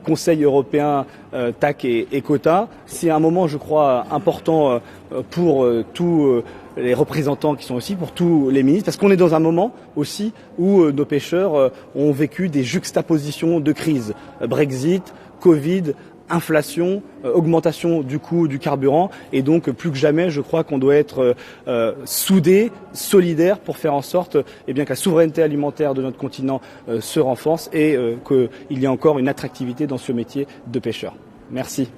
Conseil européen TAC et quota. C'est un moment, je crois, important pour tous les représentants qui sont aussi, pour tous les ministres, parce qu'on est dans un moment aussi où nos pêcheurs ont vécu des juxtapositions de crise. Brexit, Covid, inflation, augmentation du coût du carburant et donc plus que jamais je crois qu'on doit être soudés, solidaires pour faire en sorte que la souveraineté alimentaire de notre continent se renforce et qu'il y ait encore une attractivité dans ce métier de pêcheur. Merci.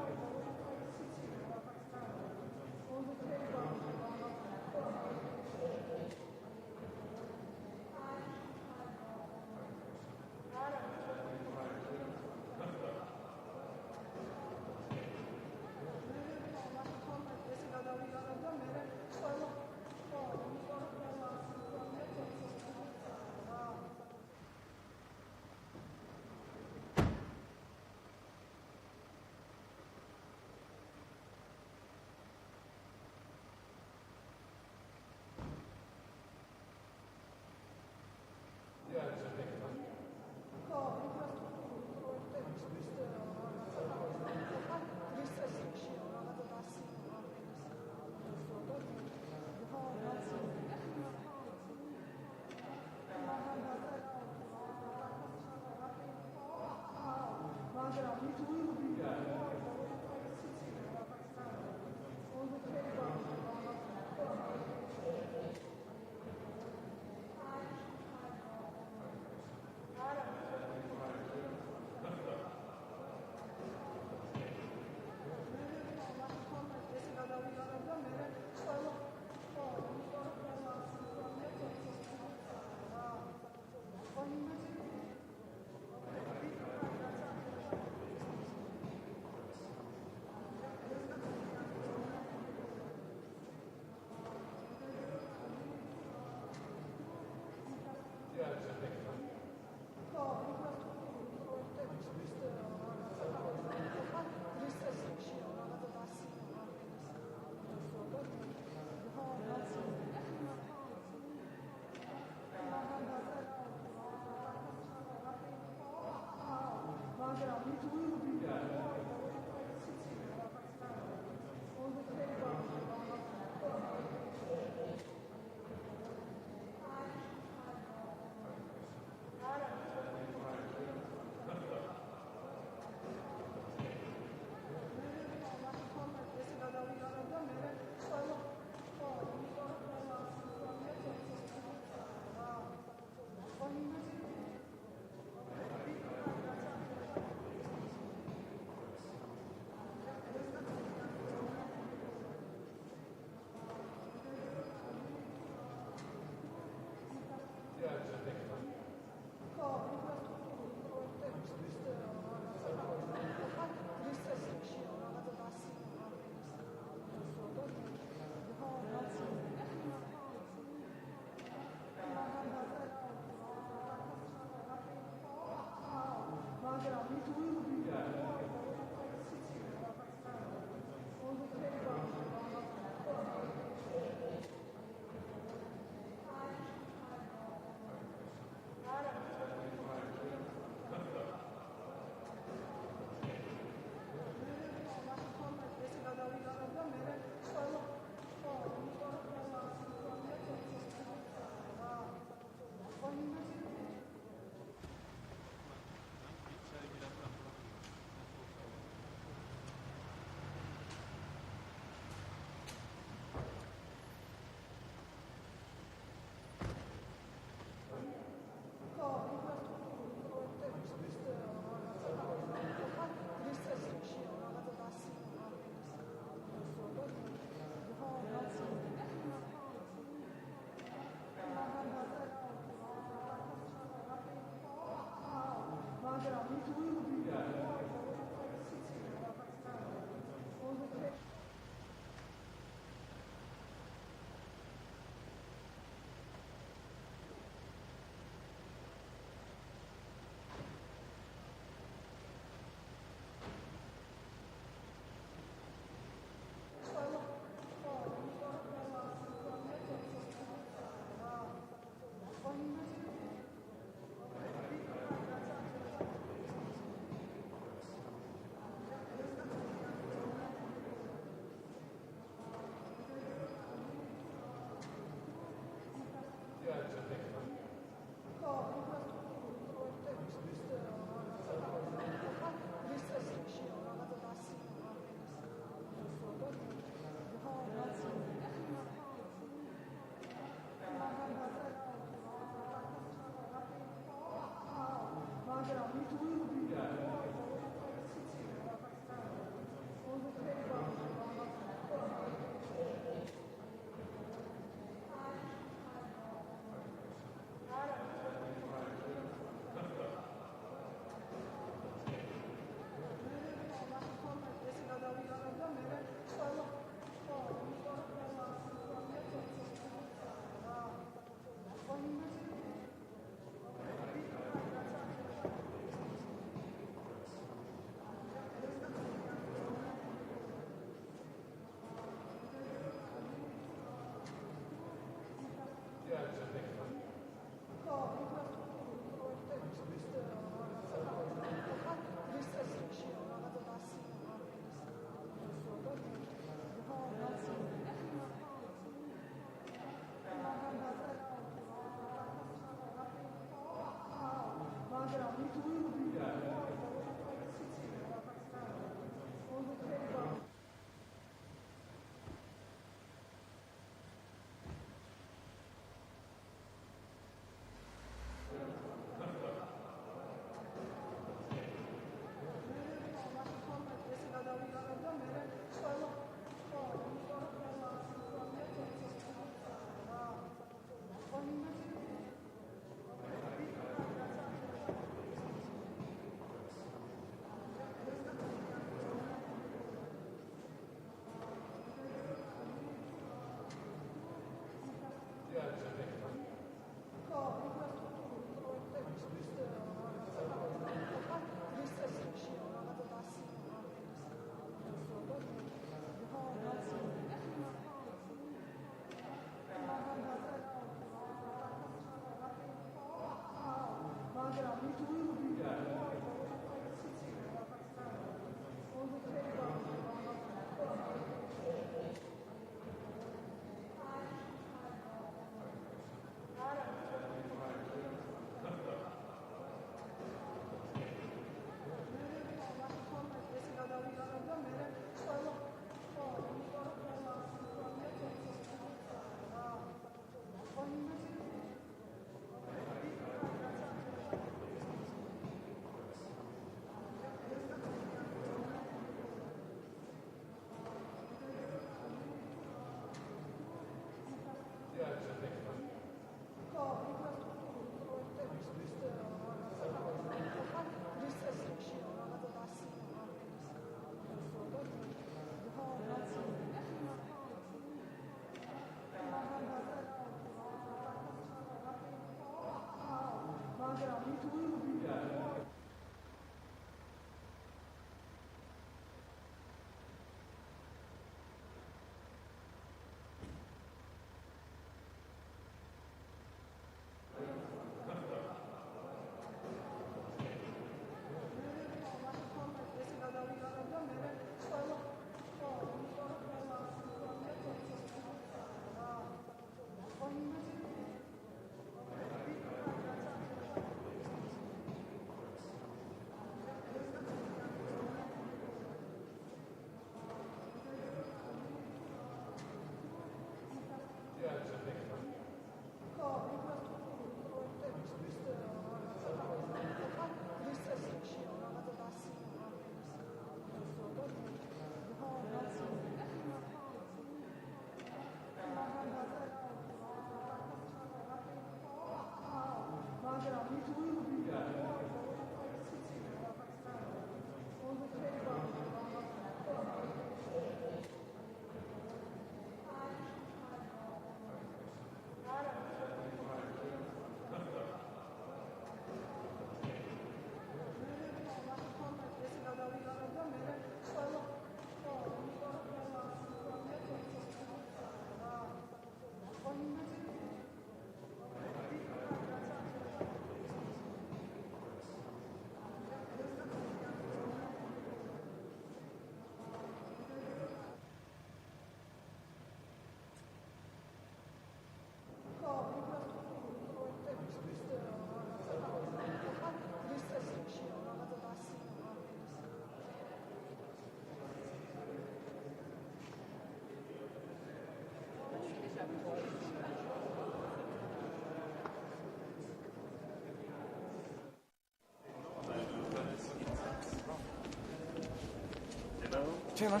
Tjena.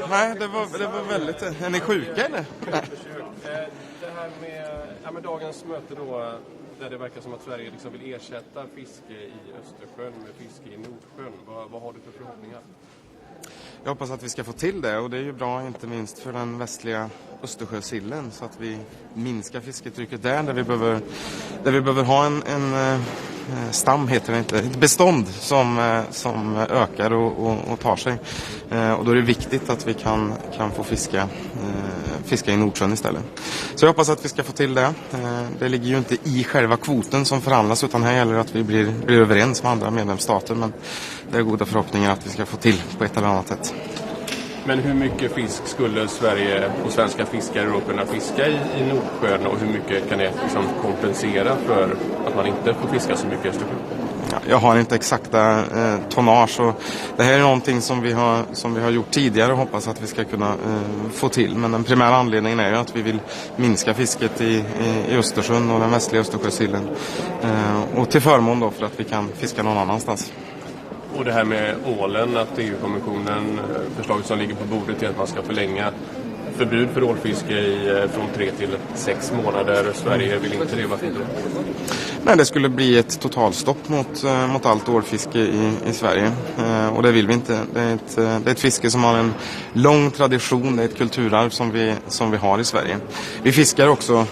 Nej, det var väldigt... Är ni sjuka eller? Det här med dagens möte då, där det verkar som att Sverige liksom vill ersätta fiske i Östersjön med fiske i Nordsjön. Vad har du för förhoppningar? Jag hoppas att vi ska få till det, och det är ju bra inte minst för den västliga Östersjösillen, så att vi minskar fisketrycket där vi behöver ha en stam, heter det inte, ett bestånd som ökar och tar sig. Och då är det viktigt att vi kan få fiska i Nordsjön istället. Så jag hoppas att vi ska få till det. Det ligger ju inte i själva kvoten som förhandlas, utan här gäller det att vi blir överens med andra medlemsstater, men det är goda förhoppningar att vi ska få till på ett eller annat sätt. Men hur mycket fisk skulle Sverige och svenska fiskare då kunna fiska i Nordsjön, och hur mycket kan det liksom kompensera för att man inte får fiska så mycket i Östersjön? Ja, jag har inte exakta tonnage, och det här är någonting som vi har gjort tidigare och hoppas att vi ska kunna få till. Men den primära anledningen är ju att vi vill minska fisket i Östersjön och den västliga Östersjösillen, och till förmån då för att vi kan fiska någon annanstans. Och det här med ålen, att EU-kommissionen, förslaget som ligger på bordet är att man ska förlänga förbud för ålfiske från 3 till 6 månader. Sverige vill inte det. Varför inte det? Nej, det skulle bli ett totalstopp mot allt ålfiske i Sverige, och det vill vi inte. Det är ett fiske som har en lång tradition, det är ett kulturarv som vi har i Sverige. Vi fiskar också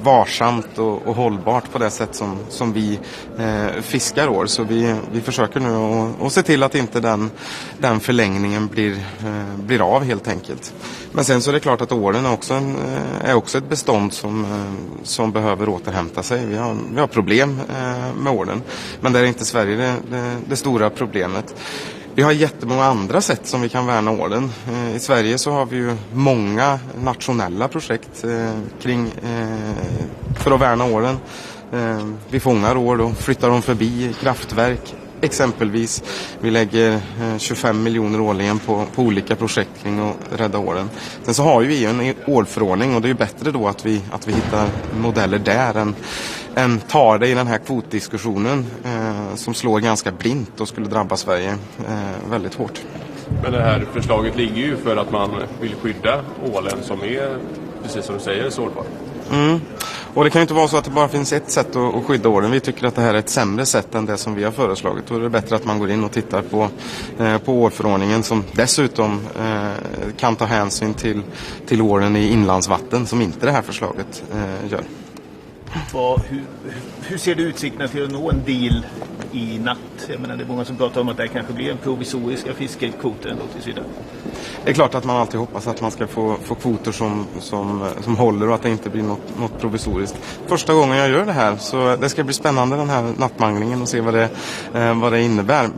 varsamt och hållbart på det sätt som vi fiskar år, så vi försöker nu att se till att inte den förlängningen blir av helt enkelt. Men sen så är det klart att ålen är också ett bestånd som behöver återhämta sig. Vi har problem med ålen, men det är inte Sverige det stora problemet. Vi har jättemånga andra sätt som vi kan värna ålen. I Sverige så har vi ju många nationella projekt för att värna ålen. Vi fångar ål och flyttar dem förbi kraftverk. Exempelvis, vi lägger 25 miljoner årligen på olika projekt kring att rädda ålen. Sen så har ju vi en ålförordning, och det är ju bättre då att vi hittar modeller där än tar det i den här kvotdiskussionen som slår ganska blint och skulle drabba Sverige väldigt hårt. Men det här förslaget ligger ju för att man vill skydda ålen som är, precis som du säger, sårbar. Och det kan ju inte vara så att det bara finns ett sätt att skydda ålen. Vi tycker att det här är ett sämre sätt än det som vi har föreslagit. Då är det bättre att man går in och tittar på ålförordningen, som dessutom kan ta hänsyn till ålen i inlandsvatten, som inte det här förslaget gör. Hur ser du utsikterna till att nå en deal i natt? Jag menar, det är många som pratar om att det kanske blir en provisoriska fiskekvoter ändå till sida. Det är klart att man alltid hoppas att man ska få kvoter som håller, och att det inte blir något provisoriskt. Första gången jag gör det här, så det ska bli spännande, den här nattmanglingen, och se vad det innebär.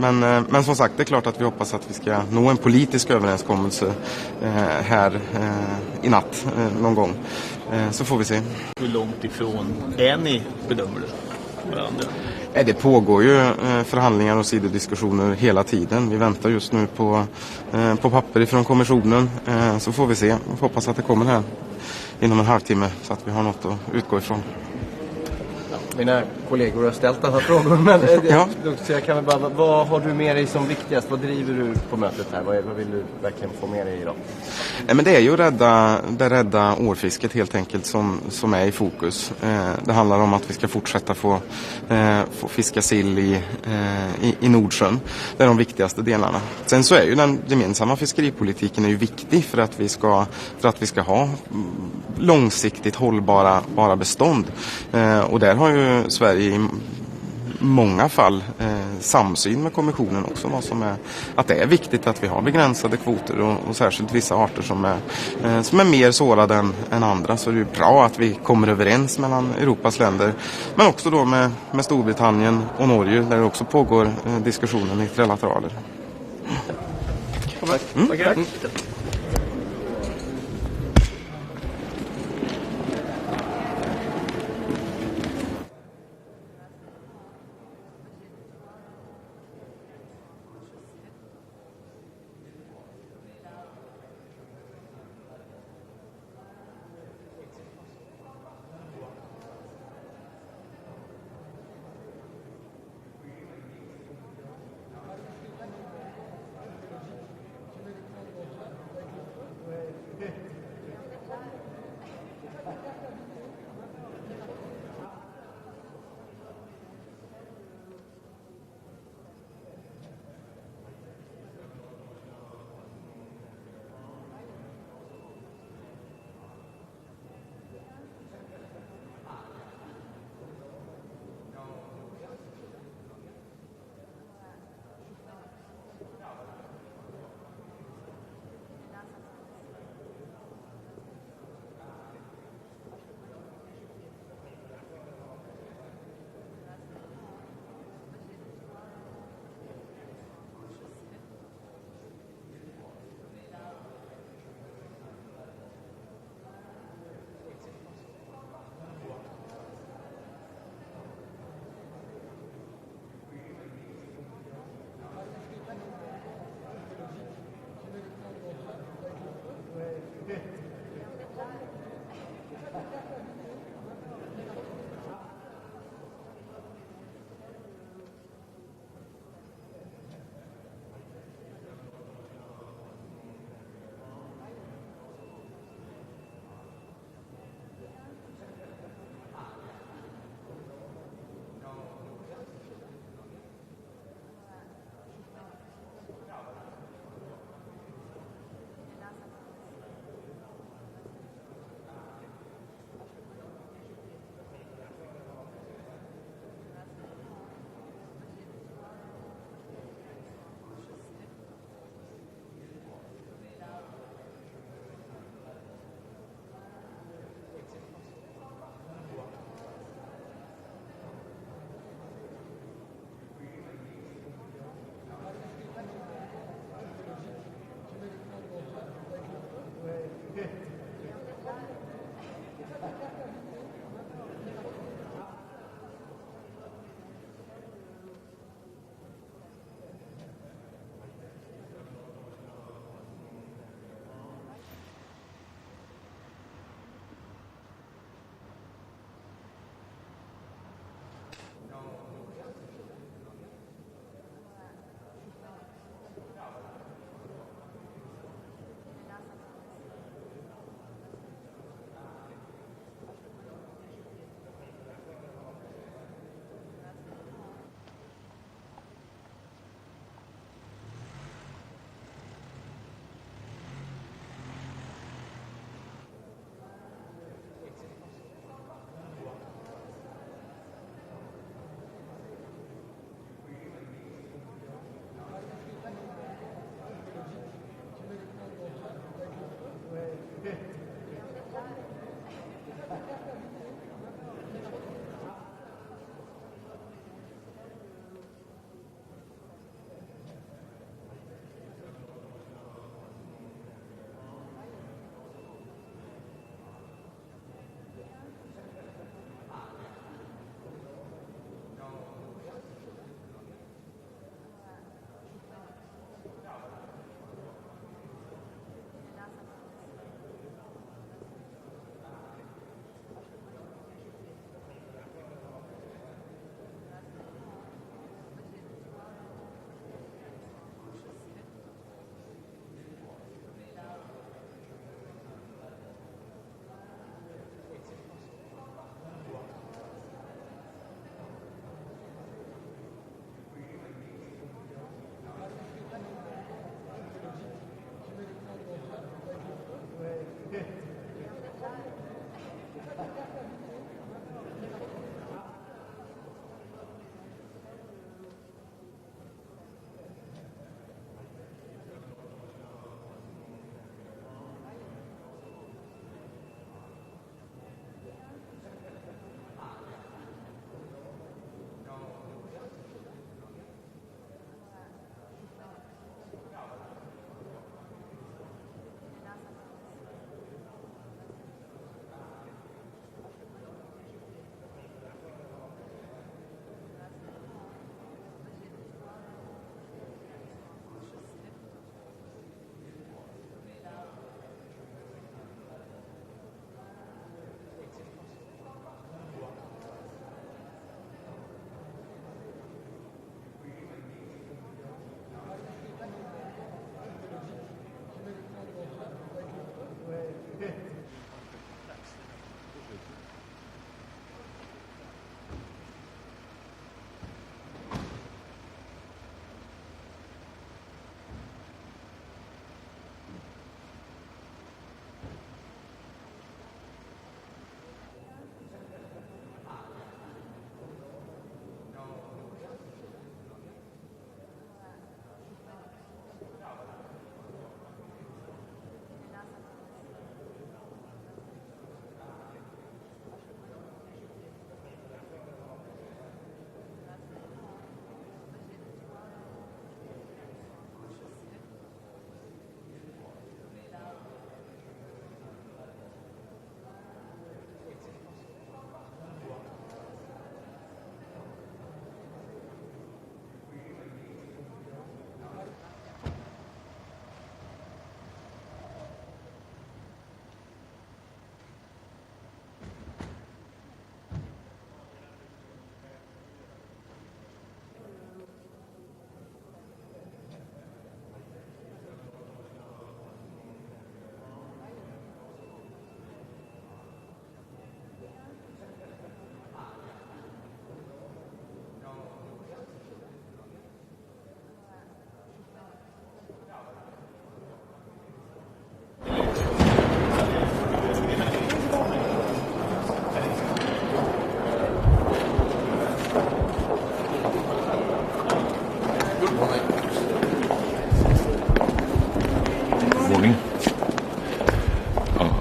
Men som sagt, det är klart att vi hoppas att vi ska nå en politisk överenskommelse här i natt någon gång. Så får vi se. Hur långt ifrån är ni, bedömer du varandra? Det pågår ju förhandlingar och sidodiskussioner hela tiden. Vi väntar just nu på papper ifrån kommissionen, så får vi se. Vi hoppas att det kommer här inom en halvtimme, så att vi har något att utgå ifrån. Mina kollegor har ställt alla frågor, men så jag kan väl bara, vad har du med dig som viktigast? Vad driver du på mötet här? Vad vill du verkligen få med dig idag? Men det är ju rädda ålfisket helt enkelt som är i fokus. Det handlar om att vi ska fortsätta få fiska sill i Nordsjön. Det är de viktigaste delarna. Sen så är ju den gemensamma fiskeripolitiken är ju viktig för att vi ska ha långsiktigt hållbara bestånd. Och där har ju Sverige i många fall samsyn med kommissionen också, att det är viktigt att vi har begränsade kvoter, och särskilt vissa arter som är mer sårade än andra. Så det är bra att vi kommer överens mellan Europas länder, men också då med Storbritannien och Norge, där det också pågår diskussioner i trilateraler.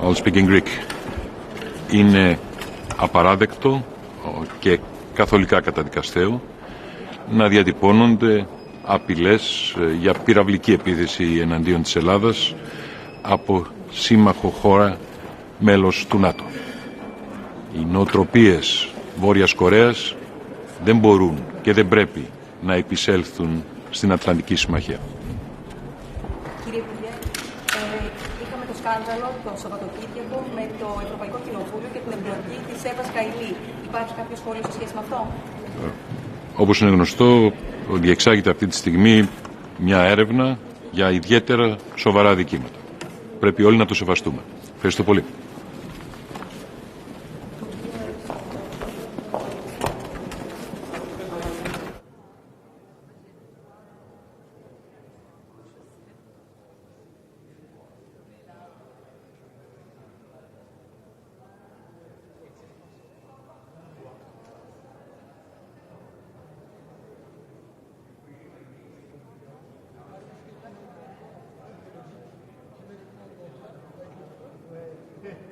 I'll speak in Greek. Είναι απαράδεκτο και καθολικά καταδικαστέο να διατυπώνονται απειλές για πυραυλική επίθεση εναντίον της Ελλάδας από σύμμαχο χώρα μέλος του ΝΑΤΟ. Οι νοοτροπίες Βόρειας Κορέας δεν μπορούν και δεν πρέπει να επισέλθουν στην Ατλαντική Συμμαχία. Κύριε Υπουργέ, είχαμε το σκάνδαλο το Σαββατοκύριακο με το Ευρωπαϊκό Κοινοβούλιο και την εμπλοκή της Εύας Καηλή. Υπάρχει κάποιο σχόλιο σε σχέση με αυτό? Όπως είναι γνωστό, διεξάγεται αυτή τη στιγμή μια έρευνα για ιδιαίτερα σοβαρά αδικήματα. Πρέπει όλοι να το σεβαστούμε. Ευχαριστώ πολύ. Okay.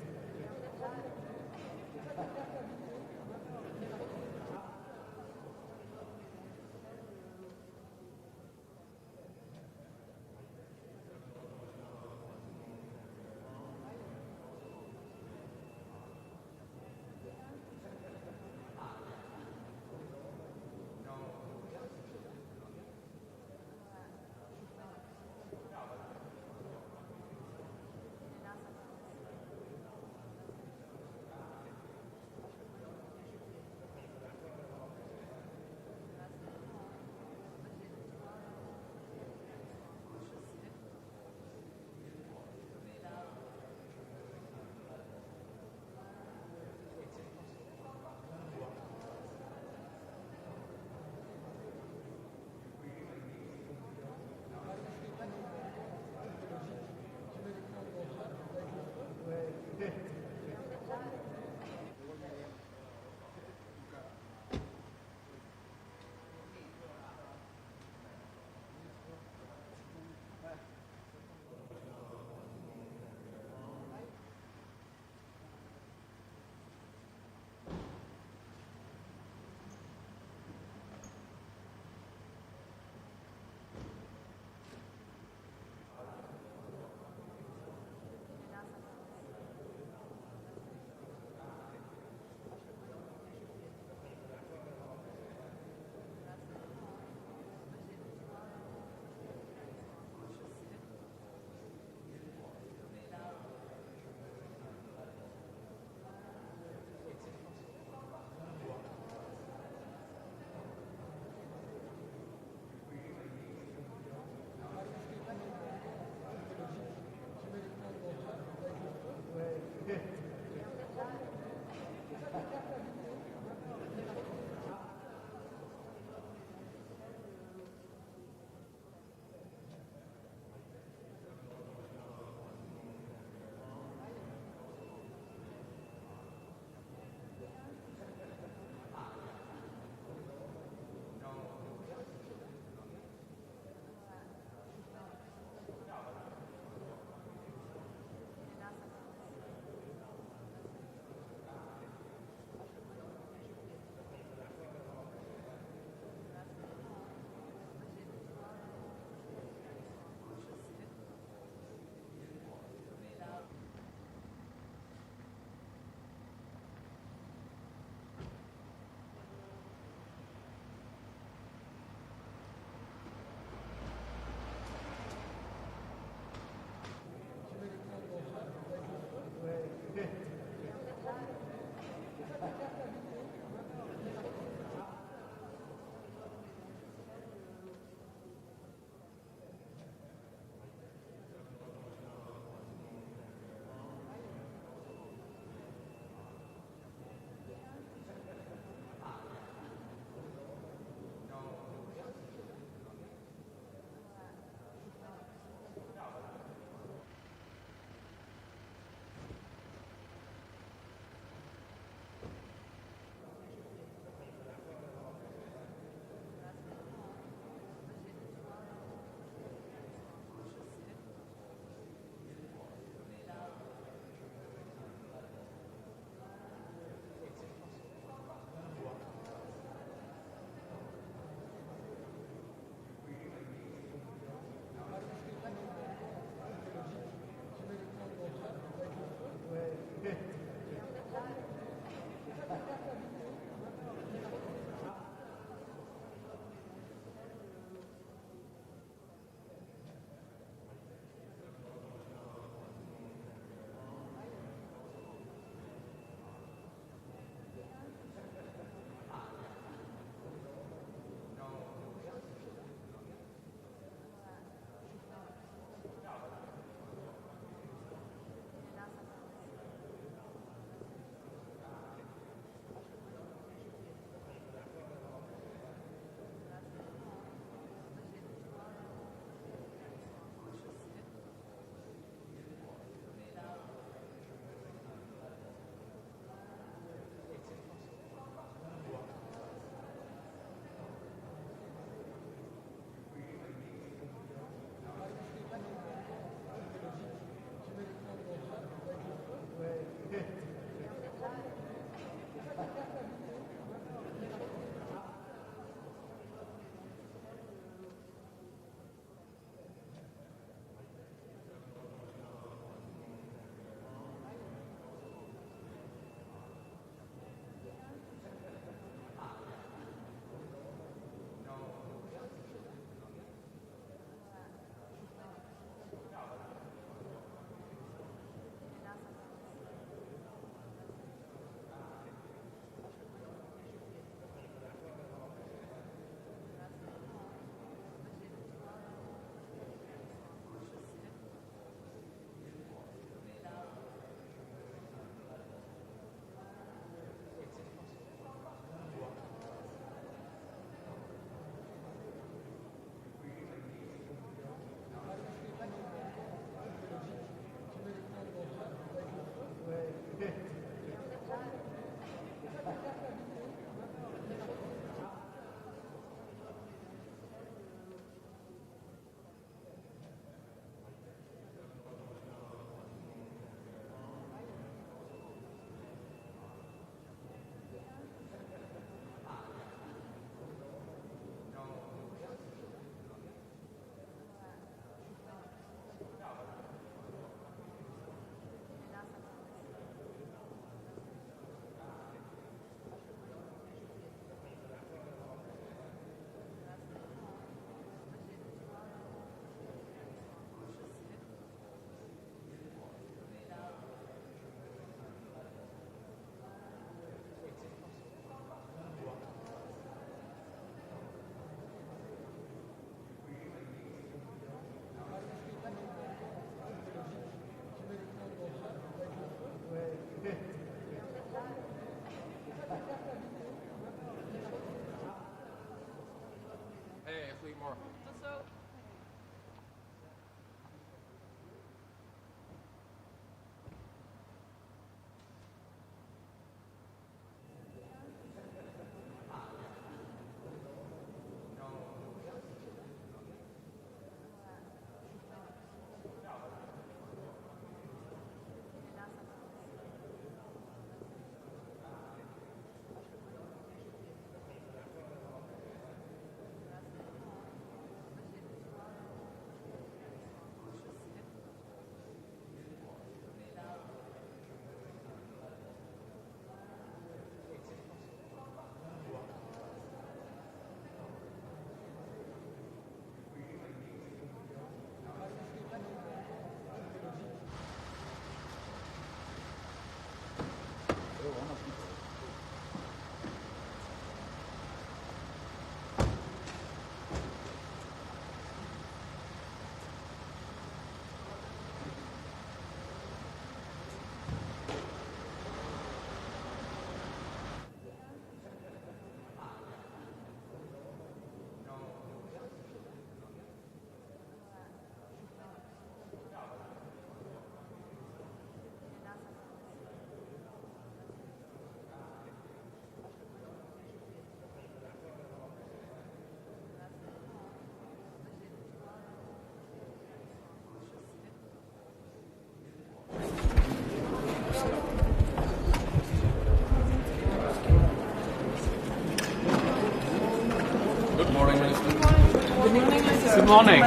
morning.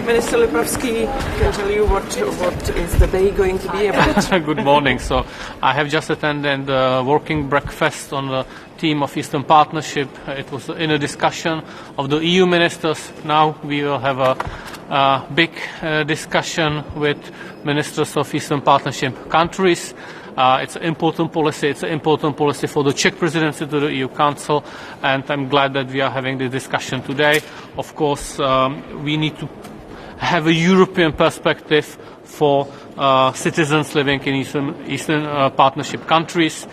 Minister Lipavsky can tell you what is the day going to be about. Good morning. So I have just attended the working breakfast on the theme of Eastern Partnership. It was in a discussion of the EU ministers. Now we will have a big discussion with ministers of Eastern Partnership countries. It's an important policy. It's an important policy for the Czech presidency to the EU Council, and I'm glad that we are having this discussion today. Of course, we need to have a European perspective for citizens living in Eastern Partnership countries.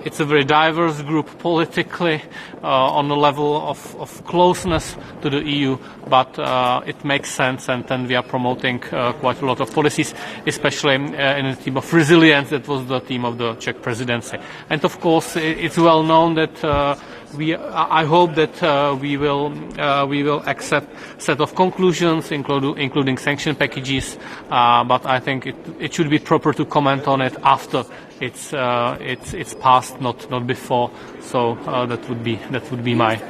It's a very diverse group politically on the level of closeness to the EU, but it makes sense, and then we are promoting quite a lot of policies, especially in the theme of resilience. That was the theme of the Czech presidency. And of course, it's well known that I hope that we will accept a set of conclusions, including sanction packages, but I think it should be proper to comment on it after it's passed, not before. So that would be my.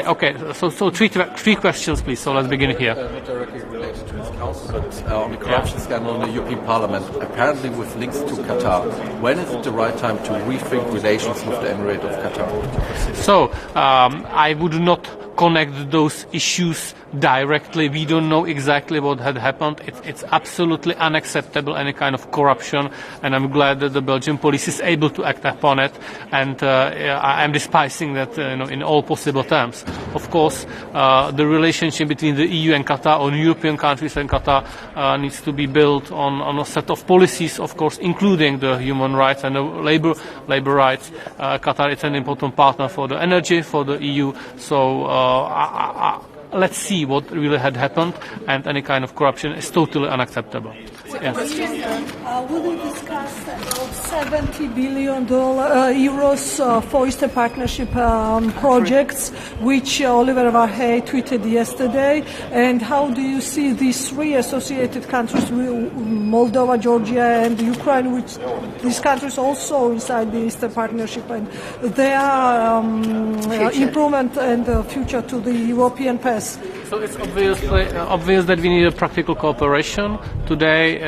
Okay. So three questions, please. So let's begin here. Not directly related to this council, but on the corruption scandal in the European Parliament, apparently with links to Qatar. When is it the right time to rethink relations with the Emirate of Qatar? So I would not connect those issues directly. We don't know exactly what had happened. It's absolutely unacceptable, any kind of corruption, and I'm glad that the Belgian police is able to act upon it, and I'm despising that in all possible terms. Of course, the relationship between the EU and Qatar, or European countries and Qatar, needs to be built on a set of policies, of course, including the human rights and the labor rights. Qatar is an important partner for the energy, for the EU, so let's see what really had happened, and any kind of corruption is totally unacceptable. Yes. Will you discuss about $70 billion euros for Eastern Partnership projects, which Oliver Varhey tweeted yesterday? And how do you see these three associated countries, Moldova, Georgia, and Ukraine, which these countries also inside the Eastern Partnership, and their improvement and future to the European path? So it's obvious that we need a practical cooperation. Today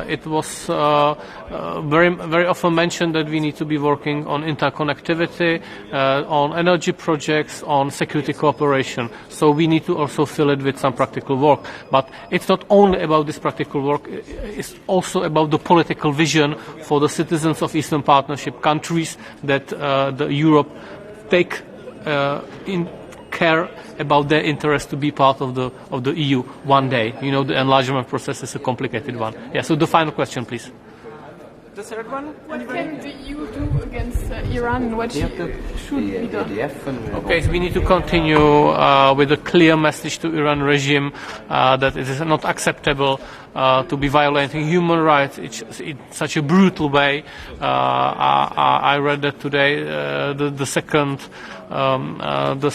it was very often mentioned that we need to be working on interconnectivity, on energy projects, on security cooperation. So we need to also fill it with some practical work. But it's not only about this practical work, it's also about the political vision for the citizens of Eastern Partnership countries that Europe take in care about their interest to be part of the EU one day. The enlargement process is a complicated one. Yeah, so the final question, please. The third one? What can the EU do against Iran? What should be done? Okay, so we need to continue with a clear message to Iran regime that it is not acceptable to be violating human rights in such a brutal way. I read that today the second the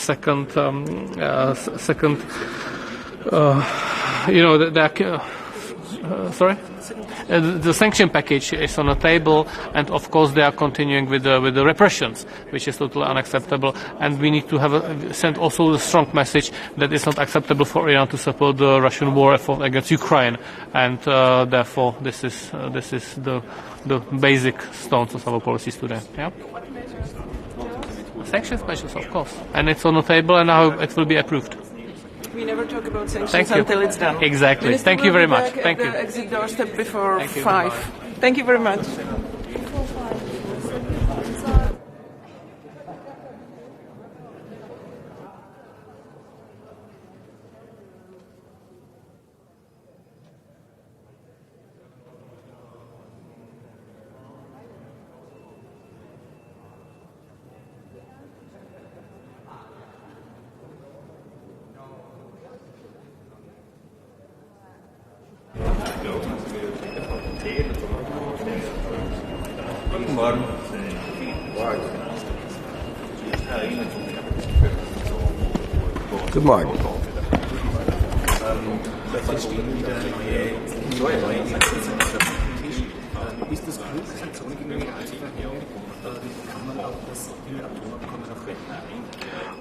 sanction package is on the table, and of course they are continuing with the repressions, which is totally unacceptable. And we need to send also a strong message that it's not acceptable for Iran to support the Russian war effort against Ukraine, and therefore this is the basic stones of our policies today. Yeah. Sanctions measures, of course, and it's on the table, and I hope it will be approved. We never talk about sanctions until it's done. Exactly. Minister, thank you very much. Thank you. Exit doorstep before 5. Thank you very much. Guten Morgen. Plötzlich stehen wieder neue Initiativen auf dem Tisch. Ist es klug, Sanktionen gegen Iran zu verhängen? Kann man auch das Atomabkommen noch retten?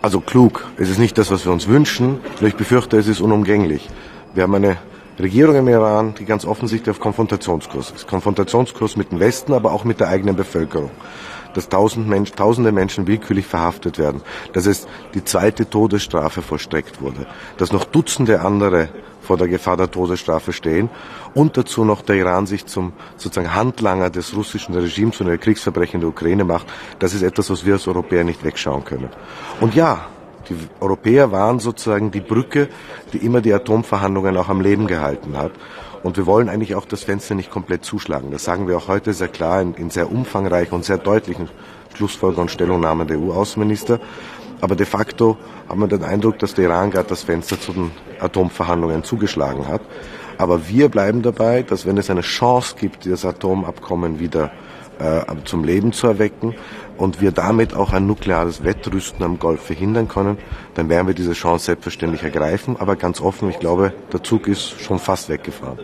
Also klug, es ist nicht das, was wir uns wünschen, nur ich befürchte, es ist unumgänglich. Wir haben eine Regierung im Iran, die ganz offensichtlich auf Konfrontationskurs ist. Konfrontationskurs mit dem Westen, aber auch mit der eigenen Bevölkerung. Dass tausende Menschen willkürlich verhaftet werden, dass es die zweite Todesstrafe vollstreckt wurde, dass noch Dutzende andere vor der Gefahr der Todesstrafe stehen und dazu noch der Iran sich zum sozusagen Handlanger des russischen Regimes und der Kriegsverbrechen in der Ukraine macht, das ist etwas, was wir als Europäer nicht wegschauen können. Und ja, die Europäer waren sozusagen die Brücke, die immer die Atomverhandlungen auch am Leben gehalten hat. Und wir wollen eigentlich auch das Fenster nicht komplett zuschlagen. Das sagen wir auch heute sehr klar in sehr umfangreichen und sehr deutlichen Schlussfolgerungen und Stellungnahmen der EU-Außenminister. Aber de facto haben wir den Eindruck, dass der Iran gerade das Fenster zu den Atomverhandlungen zugeschlagen hat. Aber wir bleiben dabei, dass wenn es eine Chance gibt, das Atomabkommen wieder zum Leben zu erwecken und wir damit auch ein nukleares Wettrüsten am Golf verhindern können, dann werden wir diese Chance selbstverständlich ergreifen. Aber ganz offen, ich glaube, der Zug ist schon fast weggefahren.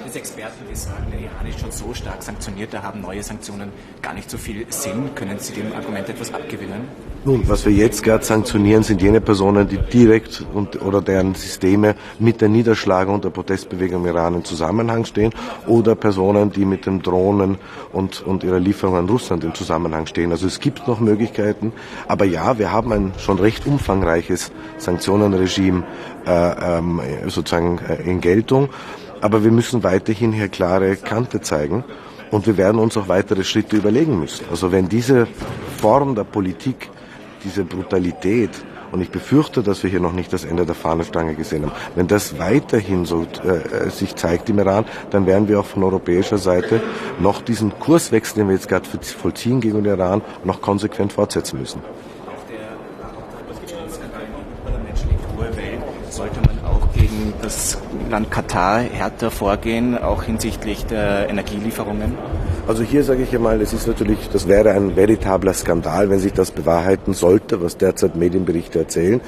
Es Experten, die sagen, der Iran ist schon so stark sanktioniert, da haben neue Sanktionen gar nicht so viel Sinn. Können Sie dem Argument etwas abgewinnen? Nun, was wir jetzt gerade sanktionieren, sind jene Personen, die direkt oder deren Systeme mit der Niederschlagung der Protestbewegung im Iran in Zusammenhang stehen oder Personen, die mit den Drohnen und ihrer Lieferung an Russland in Zusammenhang stehen. Also es gibt noch Möglichkeiten, aber ja, wir haben ein schon recht umfangreiches Sanktionenregime sozusagen in Geltung. Aber wir müssen weiterhin hier klare Kante zeigen und wir werden uns auch weitere Schritte überlegen müssen. Also wenn diese Form der Politik, diese Brutalität, und ich befürchte, dass wir hier noch nicht das Ende der Fahnenstange gesehen haben, wenn das weiterhin so sich zeigt im Iran, dann werden wir auch von europäischer Seite noch diesen Kurswechsel, den wir jetzt gerade vollziehen gegen den Iran, noch konsequent fortsetzen müssen. Sollte man auch gegen das Land Katar härter vorgehen, auch hinsichtlich der Energielieferungen? Also hier sage ich einmal, das wäre ein veritabler Skandal, wenn sich das bewahrheiten sollte, was derzeit Medienberichte erzählen.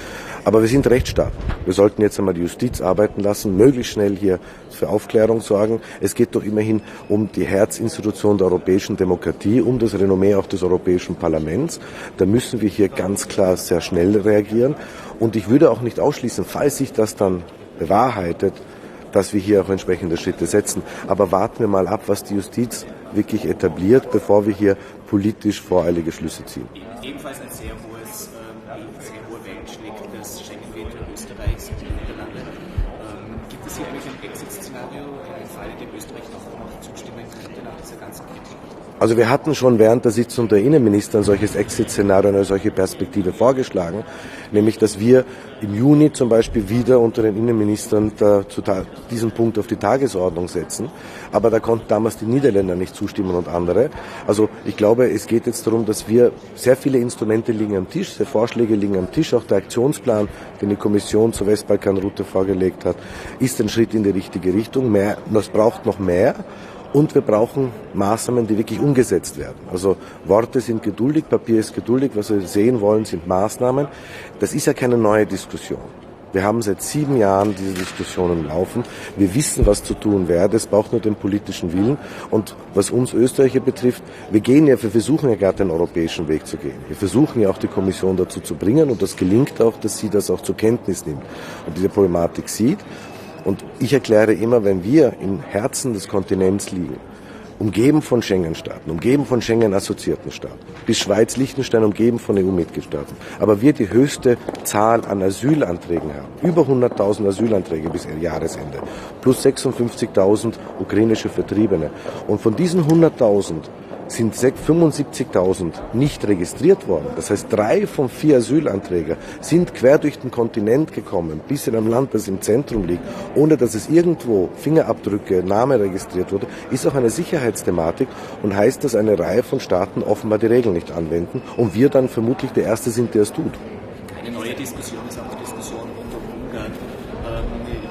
Aber wir sind Rechtsstaat. Wir sollten jetzt einmal die Justiz arbeiten lassen, möglichst schnell hier für Aufklärung sorgen. Es geht doch immerhin um die Herzinstitution der europäischen Demokratie, um das Renommee auch des Europäischen Parlaments. Da müssen wir hier ganz klar sehr schnell reagieren. Und ich würde auch nicht ausschließen, falls sich das dann bewahrheitet, dass wir hier auch entsprechende Schritte setzen. Aber warten wir mal ab, was die Justiz wirklich etabliert, bevor wir hier politisch voreilige Schlüsse ziehen. Ebenfalls ein sehr hohe Welle schlägt das Schengen-Veto Österreichs und die Niederlande. Gibt es hier eigentlich ein Exit-Szenario, im Falle dem Österreich noch zustimmen könnte nach dieser ganzen Kritik? Also wir hatten schon während der Sitzung der Innenminister ein solches Exit-Szenario, eine solche Perspektive vorgeschlagen, nämlich dass wir im Juni zum Beispiel wieder unter den Innenministern diesen Punkt auf die Tagesordnung setzen. Aber da konnten damals die Niederländer nicht zustimmen und andere. Also ich glaube, es geht jetzt darum, dass wir sehr viele Instrumente liegen am Tisch, sehr Vorschläge liegen am Tisch. Auch der Aktionsplan, den die Kommission zur Westbalkanroute vorgelegt hat, ist ein Schritt in die richtige Richtung. Es braucht noch mehr. Und wir brauchen Maßnahmen, die wirklich umgesetzt werden. Also Worte sind geduldig, Papier ist geduldig. Was wir sehen wollen, sind Maßnahmen. Das ist ja keine neue Diskussion. Wir haben seit 7 Jahren diese Diskussionen laufen. Wir wissen, was zu tun wäre. Es braucht nur den politischen Willen. Und was uns Österreicher betrifft, wir versuchen ja gerade den europäischen Weg zu gehen. Wir versuchen ja auch die Kommission dazu zu bringen. Und das gelingt auch, dass sie das auch zur Kenntnis nimmt und diese Problematik sieht. Und ich erkläre immer, wenn wir im Herzen des Kontinents liegen, umgeben von Schengen-Staaten, umgeben von Schengen-assoziierten Staaten, bis Schweiz, Liechtenstein umgeben von EU-Mitgliedstaaten, aber wir die höchste Zahl an Asylanträgen haben, über 100.000 Asylanträge bis Jahresende, plus 56.000 ukrainische Vertriebene. Und von diesen 100.000 sind 75.000 nicht registriert worden. Das heißt, 3 von 4 Asylanträger sind quer durch den Kontinent gekommen, bis in einem Land, das im Zentrum liegt, ohne dass es irgendwo Fingerabdrücke, Name registriert wurde, ist auch eine Sicherheitsthematik und heißt, dass eine Reihe von Staaten offenbar die Regeln nicht anwenden und wir dann vermutlich der Erste sind, der es tut. Eine neue Diskussion ist auch die Diskussion rund um Ungarn.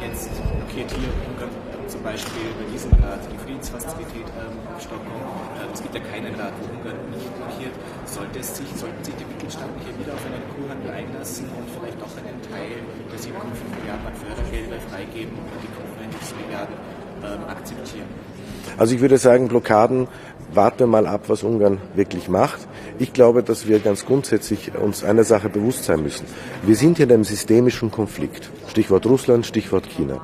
Jetzt blockiert hier Ungarn zum Beispiel bei diesem Rat die Friedensfazilität Stockholm. Es gibt ja keinen Rat, wo Ungarn nicht blockiert. Sollten sich die Mitgliedstaaten hier wieder auf einen Kuhhandel einlassen und vielleicht auch einen Teil der 7,5 Milliarden an Fördergelder freigeben und die 5 Milliarden akzeptieren? Also ich würde sagen, Blockaden, warten wir mal ab, was Ungarn wirklich macht. Ich glaube, dass wir ganz grundsätzlich uns einer Sache bewusst sein müssen. Wir sind hier in einem systemischen Konflikt. Stichwort Russland, Stichwort China.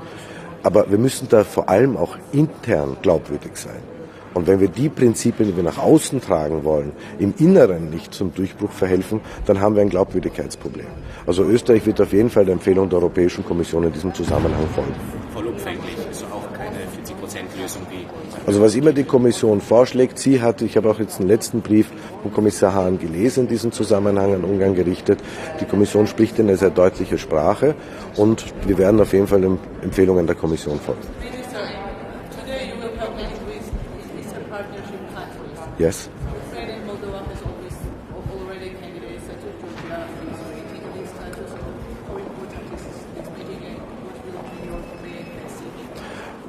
Aber wir müssen da vor allem auch intern glaubwürdig sein. Und wenn wir die Prinzipien, die wir nach außen tragen wollen, im Inneren nicht zum Durchbruch verhelfen, dann haben wir ein Glaubwürdigkeitsproblem. Also Österreich wird auf jeden Fall der Empfehlung der Europäischen Kommission in diesem Zusammenhang folgen. Vollumfänglich, also auch keine 40%-Lösung wie... Also was immer die Kommission vorschlägt, ich habe auch jetzt den letzten Brief von Kommissar Hahn gelesen, in diesem Zusammenhang an Ungarn gerichtet. Die Kommission spricht in einer sehr deutlichen Sprache und wir werden auf jeden Fall den Empfehlungen der Kommission folgen. Yes.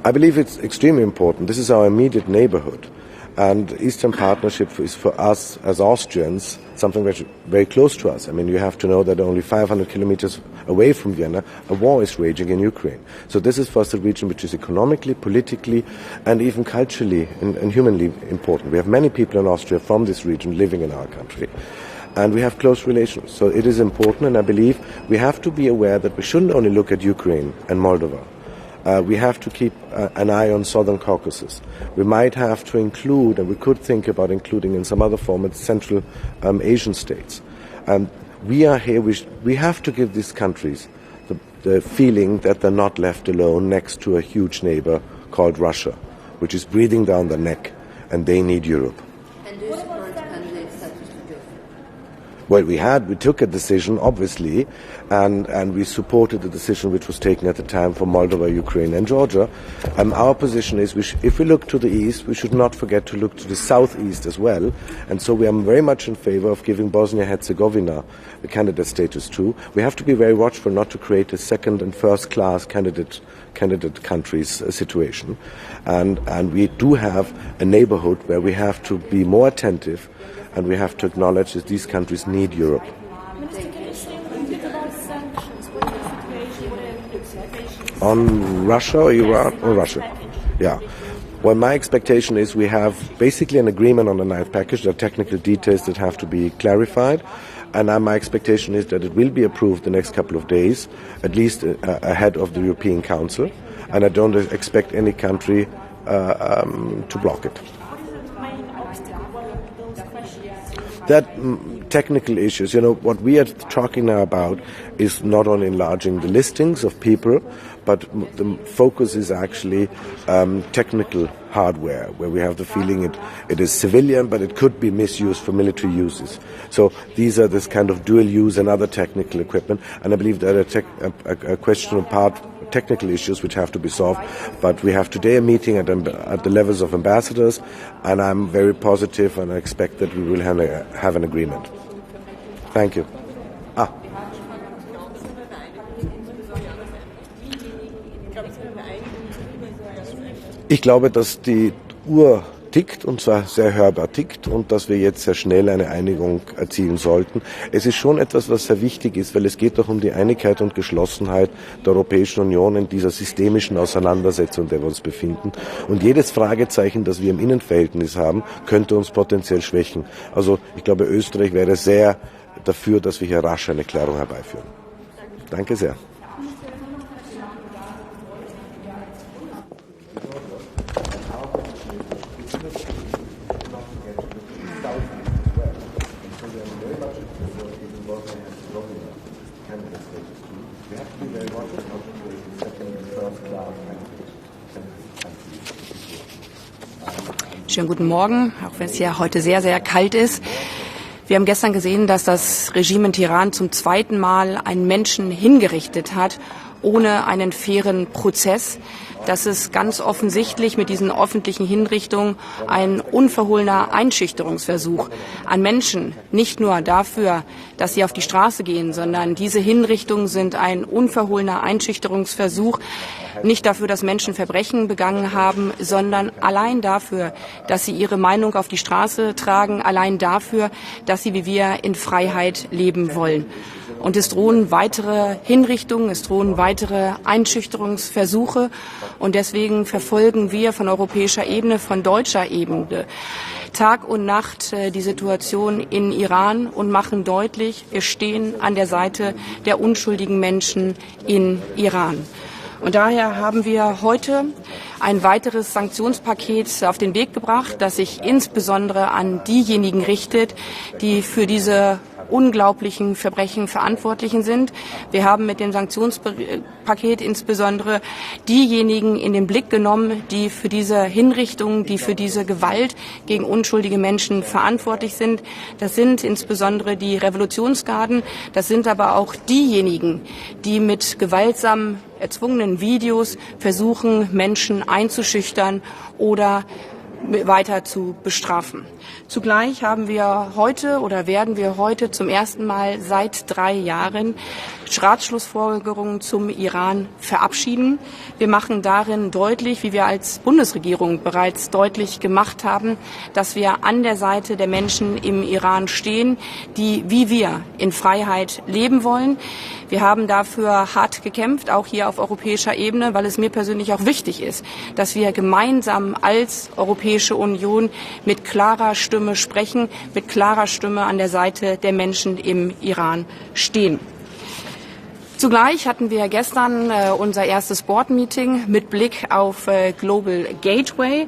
I believe it's extremely important. This is our immediate neighborhood. And Eastern Partnership is for us as Austrians something very, very close to us. I mean, you have to know that only 500 kilometers away from Vienna, a war is raging in Ukraine. So this is for us a region which is economically, politically, and even culturally and humanly important. We have many people in Austria from this region living in our country. And we have close relations. So it is important, and I believe we have to be aware that we shouldn't only look at Ukraine and Moldova. We have to keep an eye on Southern Caucasus. We might have to include, and we could think about including in some other format, Central Asian states. We are here, we have to give these countries the feeling that they're not left alone next to a huge neighbor called Russia, which is breathing down their neck, and they need Europe. Well, we took a decision, obviously, and we supported the decision which was taken at the time for Moldova, Ukraine and Georgia. Our position is, if we look to the east, we should not forget to look to the southeast as well. And so we are very much in favor of giving Bosnia-Herzegovina the candidate status too. We have to be very watchful not to create a second and first class candidate countries situation. And we do have a neighborhood where we have to be more attentive, and we have to acknowledge that these countries need Europe. Minister, can you say a little bit about sanctions? What is the situation? What are your expectations? On Russia or Iran? Or Russia? Yeah. Well, my expectation is we have basically an agreement on the ninth package. There are technical details that have to be clarified. And my expectation is that it will be approved the next couple of days, at least ahead of the European Council. And I don't expect any country to block it. That technical issues, what we are talking now about is not only enlarging the listings of people, but the focus is actually technical hardware, where we have the feeling it is civilian, but it could be misused for military uses. So these are this kind of dual use and other technical equipment, and I believe there are a question apart technical issues which have to be solved. But we have today a meeting at the levels of ambassadors, and I'm very positive, and I expect that we will have an agreement. Thank you. Ich glaube, dass die Uhr tickt, und zwar sehr hörbar tickt, und dass wir jetzt sehr schnell eine Einigung erzielen sollten. Es ist schon etwas, was sehr wichtig ist, weil es geht doch um die Einigkeit und Geschlossenheit der Europäischen Union in dieser systemischen Auseinandersetzung, in der wir uns befinden. Und jedes Fragezeichen, das wir im Innenverhältnis haben, könnte uns potenziell schwächen. Also ich glaube, Österreich wäre sehr dafür, dass wir hier rasch eine Klärung herbeiführen. Danke sehr. Schönen guten Morgen, auch wenn es hier heute sehr, sehr kalt ist. Wir haben gestern gesehen, dass das Regime in Teheran zum zweiten Mal einen Menschen hingerichtet hat, ohne einen fairen Prozess. Das ist ganz offensichtlich mit diesen öffentlichen Hinrichtungen ein unverhohlener Einschüchterungsversuch an Menschen. Nicht nur dafür, dass sie auf die Straße gehen, sondern diese Hinrichtungen sind ein unverhohlener Einschüchterungsversuch. Nicht dafür, dass Menschen Verbrechen begangen haben, sondern allein dafür, dass sie ihre Meinung auf die Straße tragen, allein dafür, dass sie wie wir in Freiheit leben wollen. Und es drohen weitere Hinrichtungen, es drohen weitere Einschüchterungsversuche. Und deswegen verfolgen wir von europäischer Ebene, von deutscher Ebene Tag und Nacht die Situation in Iran und machen deutlich, wir stehen an der Seite der unschuldigen Menschen in Iran. Und daher haben wir heute ein weiteres Sanktionspaket auf den Weg gebracht, das sich insbesondere an diejenigen richtet, die für diese unglaublichen Verbrechen Verantwortlichen sind. Wir haben mit dem Sanktionspaket insbesondere diejenigen in den Blick genommen, die für diese Hinrichtungen, die für diese Gewalt gegen unschuldige Menschen verantwortlich sind. Das sind insbesondere die Revolutionsgarden, das sind aber auch diejenigen, die mit gewaltsam erzwungenen Videos versuchen, Menschen einzuschüchtern oder weiter zu bestrafen. Zugleich haben wir heute oder werden wir heute zum ersten Mal seit 3 Jahren Ratschlussfolgerungen zum Iran verabschieden. Wir machen darin deutlich, wie wir als Bundesregierung bereits deutlich gemacht haben, dass wir an der Seite der Menschen im Iran stehen, die wie wir in Freiheit leben wollen. Wir haben dafür hart gekämpft, auch hier auf europäischer Ebene, weil es mir persönlich auch wichtig ist, dass wir gemeinsam als Europäische Union mit klarer Stimme sprechen, mit klarer Stimme an der Seite der Menschen im Iran stehen. Zugleich hatten wir gestern unser erstes Board-Meeting mit Blick auf Global Gateway.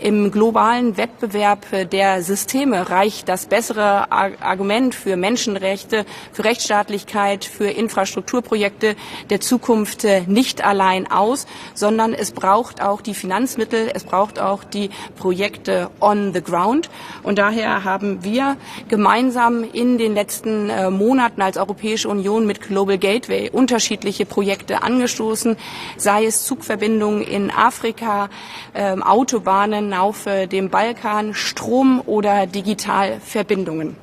Im globalen Wettbewerb der Systeme reicht das bessere Argument für Menschenrechte, für Rechtsstaatlichkeit, für Infrastrukturprojekte der Zukunft nicht allein aus, sondern es braucht auch die Finanzmittel, es braucht auch die Projekte on the ground. Und daher haben wir gemeinsam in den letzten Monaten als Europäische Union mit Global Gateway unterschiedliche Projekte angestoßen, sei es Zugverbindungen in Afrika, Autobahnen auf dem Balkan, Strom- oder Digitalverbindungen.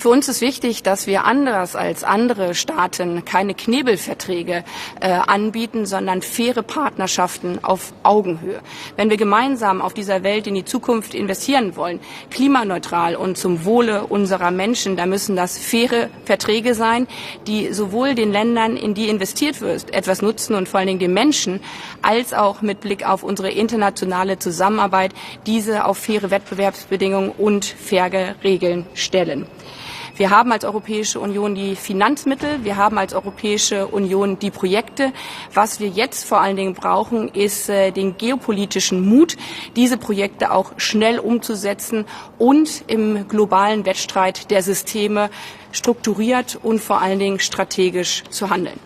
Für uns ist wichtig, dass wir anders als andere Staaten keine Knebelverträge anbieten, sondern faire Partnerschaften auf Augenhöhe. Wenn wir gemeinsam auf dieser Welt in die Zukunft investieren wollen, klimaneutral und zum Wohle unserer Menschen, dann müssen das faire Verträge sein, die sowohl den Ländern, in die investiert wird, etwas nutzen und vor allen Dingen den Menschen, als auch mit Blick auf unsere internationale Zusammenarbeit diese auf faire Wettbewerbsbedingungen und faire Regeln stellen. Wir haben als Europäische Union die Finanzmittel, wir haben als Europäische Union die Projekte. Was wir jetzt vor allen Dingen brauchen, ist den geopolitischen Mut, diese Projekte auch schnell umzusetzen und im globalen Wettstreit der Systeme strukturiert und vor allen Dingen strategisch zu handeln.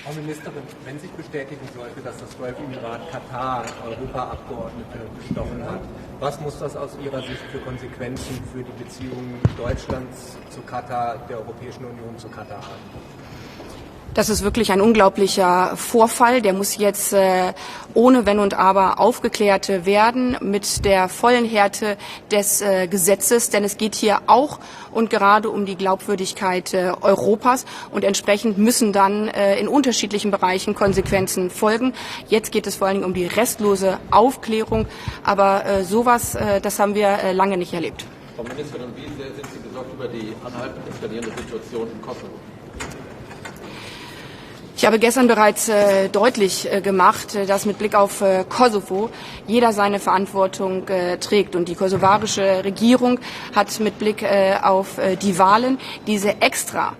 Frau Ministerin, wenn sich bestätigen sollte, dass das Golfemirat Katar Europaabgeordnete bestochen hat, was muss das aus Ihrer Sicht für Konsequenzen für die Beziehungen Deutschlands zu Katar, der Europäischen Union zu Katar haben? Das ist wirklich ein unglaublicher Vorfall. Der muss jetzt ohne Wenn und Aber aufgeklärt werden mit der vollen Härte des Gesetzes. Denn es geht hier auch und gerade um die Glaubwürdigkeit Europas. Und entsprechend müssen dann in unterschiedlichen Bereichen Konsequenzen folgen. Jetzt geht es vor allen Dingen um die restlose Aufklärung. Aber sowas, das haben wir lange nicht erlebt. Frau Ministerin, wie sehr sind Sie besorgt über die anhaltend eskalierende Situation im Kosovo? Ich habe gestern bereits deutlich gemacht, dass mit Blick auf Kosovo jeder seine Verantwortung trägt. Und die kosovarische Regierung hat mit Blick auf die Wahlen diese extra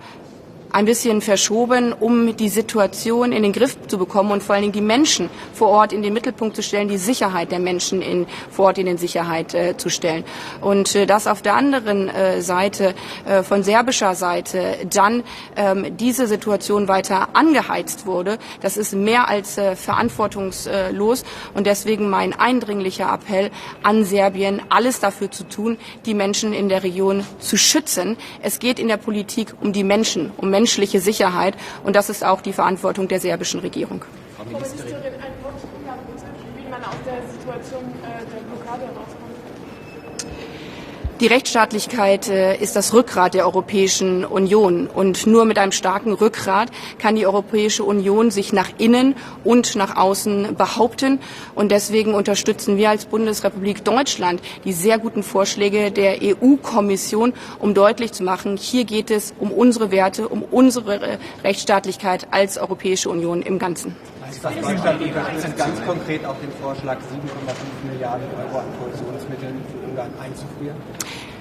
ein bisschen verschoben, um die Situation in den Griff zu bekommen und vor allen Dingen die Menschen vor Ort in den Mittelpunkt zu stellen, die Sicherheit der Menschen vor Ort in den Sicherheit zu stellen. Und dass auf der anderen Seite, von serbischer Seite, dann diese Situation weiter angeheizt wurde, das ist mehr als verantwortungslos. Und deswegen mein eindringlicher Appell an Serbien, alles dafür zu tun, die Menschen in der Region zu schützen. Es geht in der Politik um die Menschen, um menschliche Sicherheit. Und das ist auch die Verantwortung der serbischen Regierung. Frau Ministerin, ein Wort zu Ungarn, wie man aus der Situation der Blockade herauskommt. Die Rechtsstaatlichkeit ist das Rückgrat der Europäischen Union und nur mit einem starken Rückgrat kann die Europäische Union sich nach innen und nach außen behaupten und deswegen unterstützen wir als Bundesrepublik Deutschland die sehr guten Vorschläge der EU-Kommission, um deutlich zu machen, hier geht es um unsere Werte, um unsere Rechtsstaatlichkeit als Europäische Union im Ganzen. Was Deutschland ganz konkret auch den Vorschlag, 7,5 Milliarden Euro an Kohäsionsmitteln für Ungarn einzufrieren?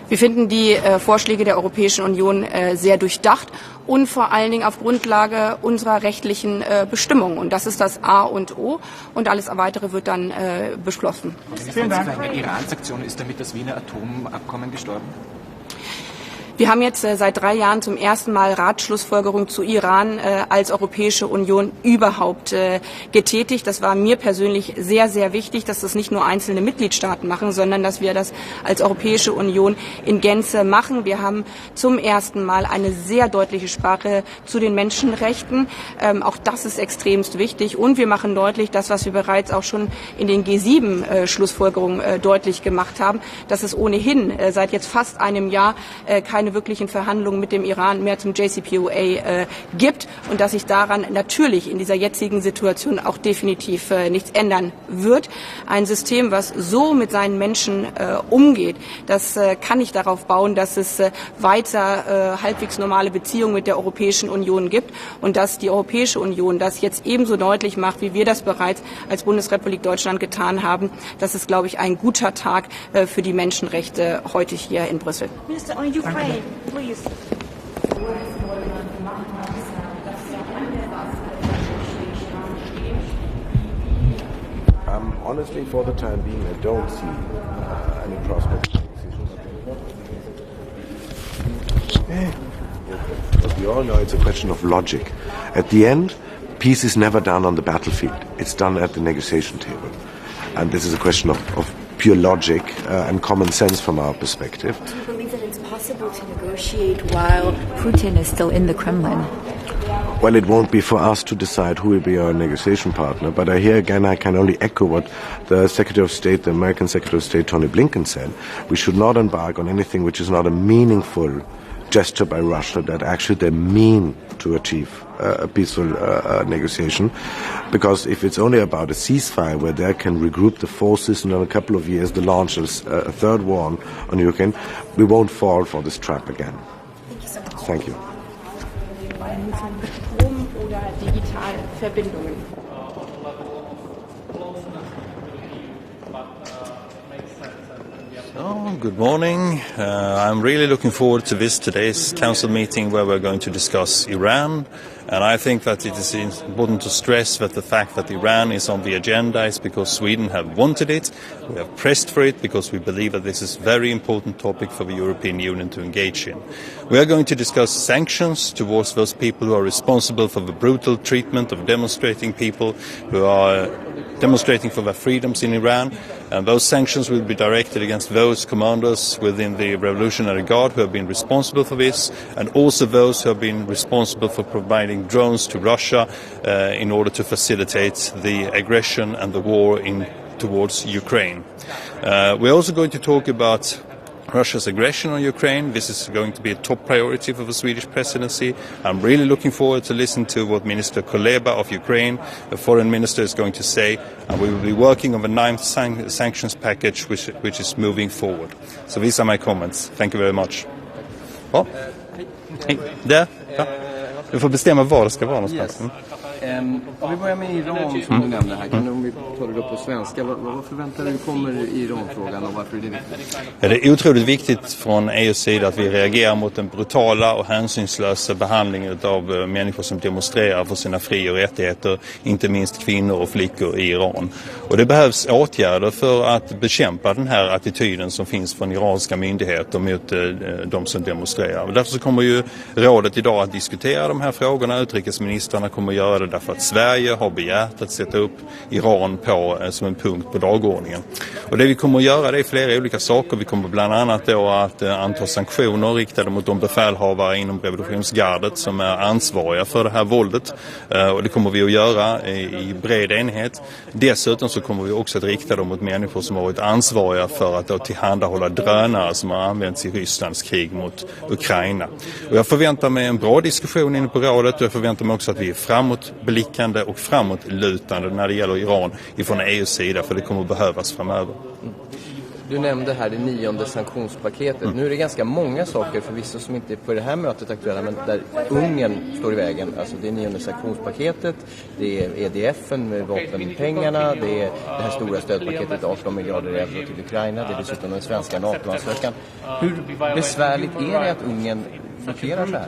Wir finden die Vorschläge der Europäischen Union sehr durchdacht und vor allen Dingen auf Grundlage unserer rechtlichen Bestimmungen. Und das ist das A und O und alles Weitere wird dann beschlossen. Vielen Dank. Die Iran-Sanktion ist damit das Wiener Atomabkommen gestorben? Wir haben jetzt seit 3 Jahren zum ersten Mal Ratschlussfolgerungen zu Iran als Europäische Union überhaupt getätigt. Das war mir persönlich sehr, sehr wichtig, dass das nicht nur einzelne Mitgliedstaaten machen, sondern dass wir das als Europäische Union in Gänze machen. Wir haben zum ersten Mal eine sehr deutliche Sprache zu den Menschenrechten. Auch das ist extremst wichtig. Und wir machen deutlich, das, was wir bereits auch schon in den G7-Schlussfolgerungen deutlich gemacht haben, dass es ohnehin seit jetzt fast einem Jahr keine wirklichen Verhandlungen mit dem Iran mehr zum JCPOA gibt und dass sich daran natürlich in dieser jetzigen Situation auch definitiv nichts ändern wird. Ein System, was so mit seinen Menschen umgeht, das kann nicht darauf bauen, dass es weiter halbwegs normale Beziehungen mit der Europäischen Union gibt und dass die Europäische Union das jetzt ebenso deutlich macht, wie wir das bereits als Bundesrepublik Deutschland getan haben. Das ist, glaube ich, ein guter Tag für die Menschenrechte heute hier in Brüssel. Minister, on Ukraine, please. Honestly, for the time being, I don't see any prospect of decisions. But we all know it's a question of logic. At the end, peace is never done on the battlefield. It's done at the negotiation table. And this is a question of pure logic and common sense from our perspective. Do you believe that it's possible to negotiate while Putin is still in the Kremlin? Well, it won't be for us to decide who will be our negotiation partner, but here again I can only echo what the Secretary of State, the American Secretary of State, Tony Blinken said. We should not embark on anything which is not a meaningful gesture by Russia that actually they mean to achieve a peaceful negotiation, because if it's only about a ceasefire where they can regroup the forces and in a couple of years they launch a third war on Ukraine, we won't fall for this trap again. Thank you so much. Thank you. Strom- oder Digitalverbindungen. Good morning. I'm really looking forward to today's council meeting where we're going to discuss Iran. And I think that it is important to stress that the fact that Iran is on the agenda is because Sweden have wanted it. We have pressed for it because we believe that this is a very important topic for the European Union to engage in. We are going to discuss sanctions towards those people who are responsible for the brutal treatment of demonstrating people who are demonstrating for their freedoms in Iran. And those sanctions will be directed against those commanders within the Revolutionary Guard who have been responsible for this, and also those who have been responsible for providing drones to Russia in order to facilitate the aggression and the war towards Ukraine. We're also going to talk about Russia's aggression on Ukraine. This is going to be a top priority for the Swedish presidency. I'm really looking forward to listen to what Minister Kuleba of Ukraine, the foreign minister, is going to say. And we will be working on the 9th sanctions package, which is moving forward. So these are my comments. Thank you very much. Ja. Hej. Där. Ja. Du får bestämma var det ska vara någonstans. Yes. Om vi börjar med Iran som du nämnde här, om vi tar det upp på svenska, vad förväntar du kommer i Iran-frågan och varför är det viktigt? Det är otroligt viktigt från EU:s sida att vi reagerar mot den brutala och hänsynslösa behandlingen av människor som demonstrerar för sina fri- och rättigheter, inte minst kvinnor och flickor i Iran. Och det behövs åtgärder för att bekämpa den här attityden som finns från iranska myndigheter mot de som demonstrerar. Och därför så kommer ju rådet idag att diskutera de här frågorna. Utrikesministrarna kommer att göra det det därför att Sverige har begärt att sätta upp Iran som en punkt på dagordningen. Och det vi kommer att göra, det är flera olika saker. Vi kommer bland annat då att anta sanktioner riktade mot de befälhavare inom revolutionsgardet som är ansvariga för det här våldet. Och det kommer vi att göra i bred enhet. Dessutom så kommer vi också att rikta dem mot människor som har varit ansvariga för att då tillhandahålla drönare som har använts i Rysslands krig mot Ukraina. Och jag förväntar mig en bra diskussion inne på rådet och jag förväntar mig också att vi är framåtblickande och framåtlutande när det gäller Iran ifrån EUs sida, för det kommer att behövas framöver. Du nämnde här det 9:e sanktionspaketet. Nu är det ganska många saker förvisso som inte är på det här mötet aktuella, men där Ungern står i vägen. Alltså det är 9:e sanktionspaketet, det är EDF:en med vapenpengarna, det är det här stora stödpaketet 18 miljarder euro till Ukraina, det är dessutom den svenska NATO-ansökan. Hur besvärligt är det att Ungern blockerar så här?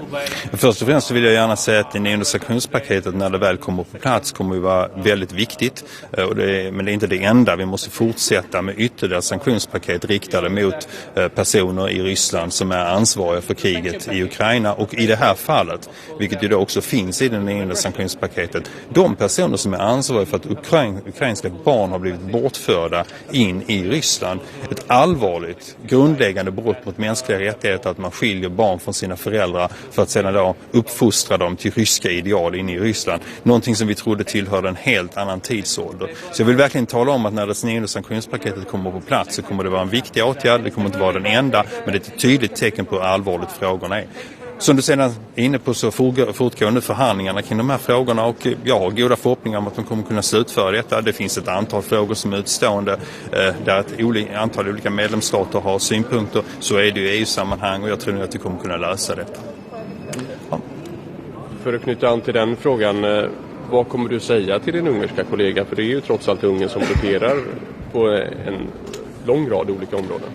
Först och främst så vill jag gärna säga att det 9:e sanktionspaketet när det väl kommer på plats kommer att vara väldigt viktigt. Men det är inte det enda. Vi måste fortsätta med ytterligare sanktionspaket riktade mot personer i Ryssland som är ansvariga för kriget i Ukraina. Och i det här fallet, vilket ju då också finns i det 9:e sanktionspaketet, de personer som är ansvariga för att ukrainska barn har blivit bortförda in i Ryssland. Ett allvarligt, grundläggande brott mot mänskliga rättigheter att man skiljer barn från sina föräldrar för att sedan då uppfostra dem till ryska ideal inne i Ryssland. Någonting som vi trodde tillhörde en helt annan tidsålder. Så jag vill verkligen tala om att när det 9:e sanktionspaketet kommer på plats så kommer det vara en viktig åtgärd. Det kommer inte vara den enda, men det är ett tydligt tecken på hur allvarligt frågorna är. Som du sedan är inne på så fortgående förhandlingarna kring de här frågorna och jag har goda förhoppningar om att de kommer kunna slutföra detta. Det finns ett antal frågor som är utstående där ett antal olika medlemsstater har synpunkter. Så är det ju i EU-sammanhang och jag tror att vi kommer kunna lösa detta. Ja. För att knyta an till den frågan, vad kommer du säga till din ungerska kollega? För det är ju trots allt Ungern som blockerar på en lång rad olika områden.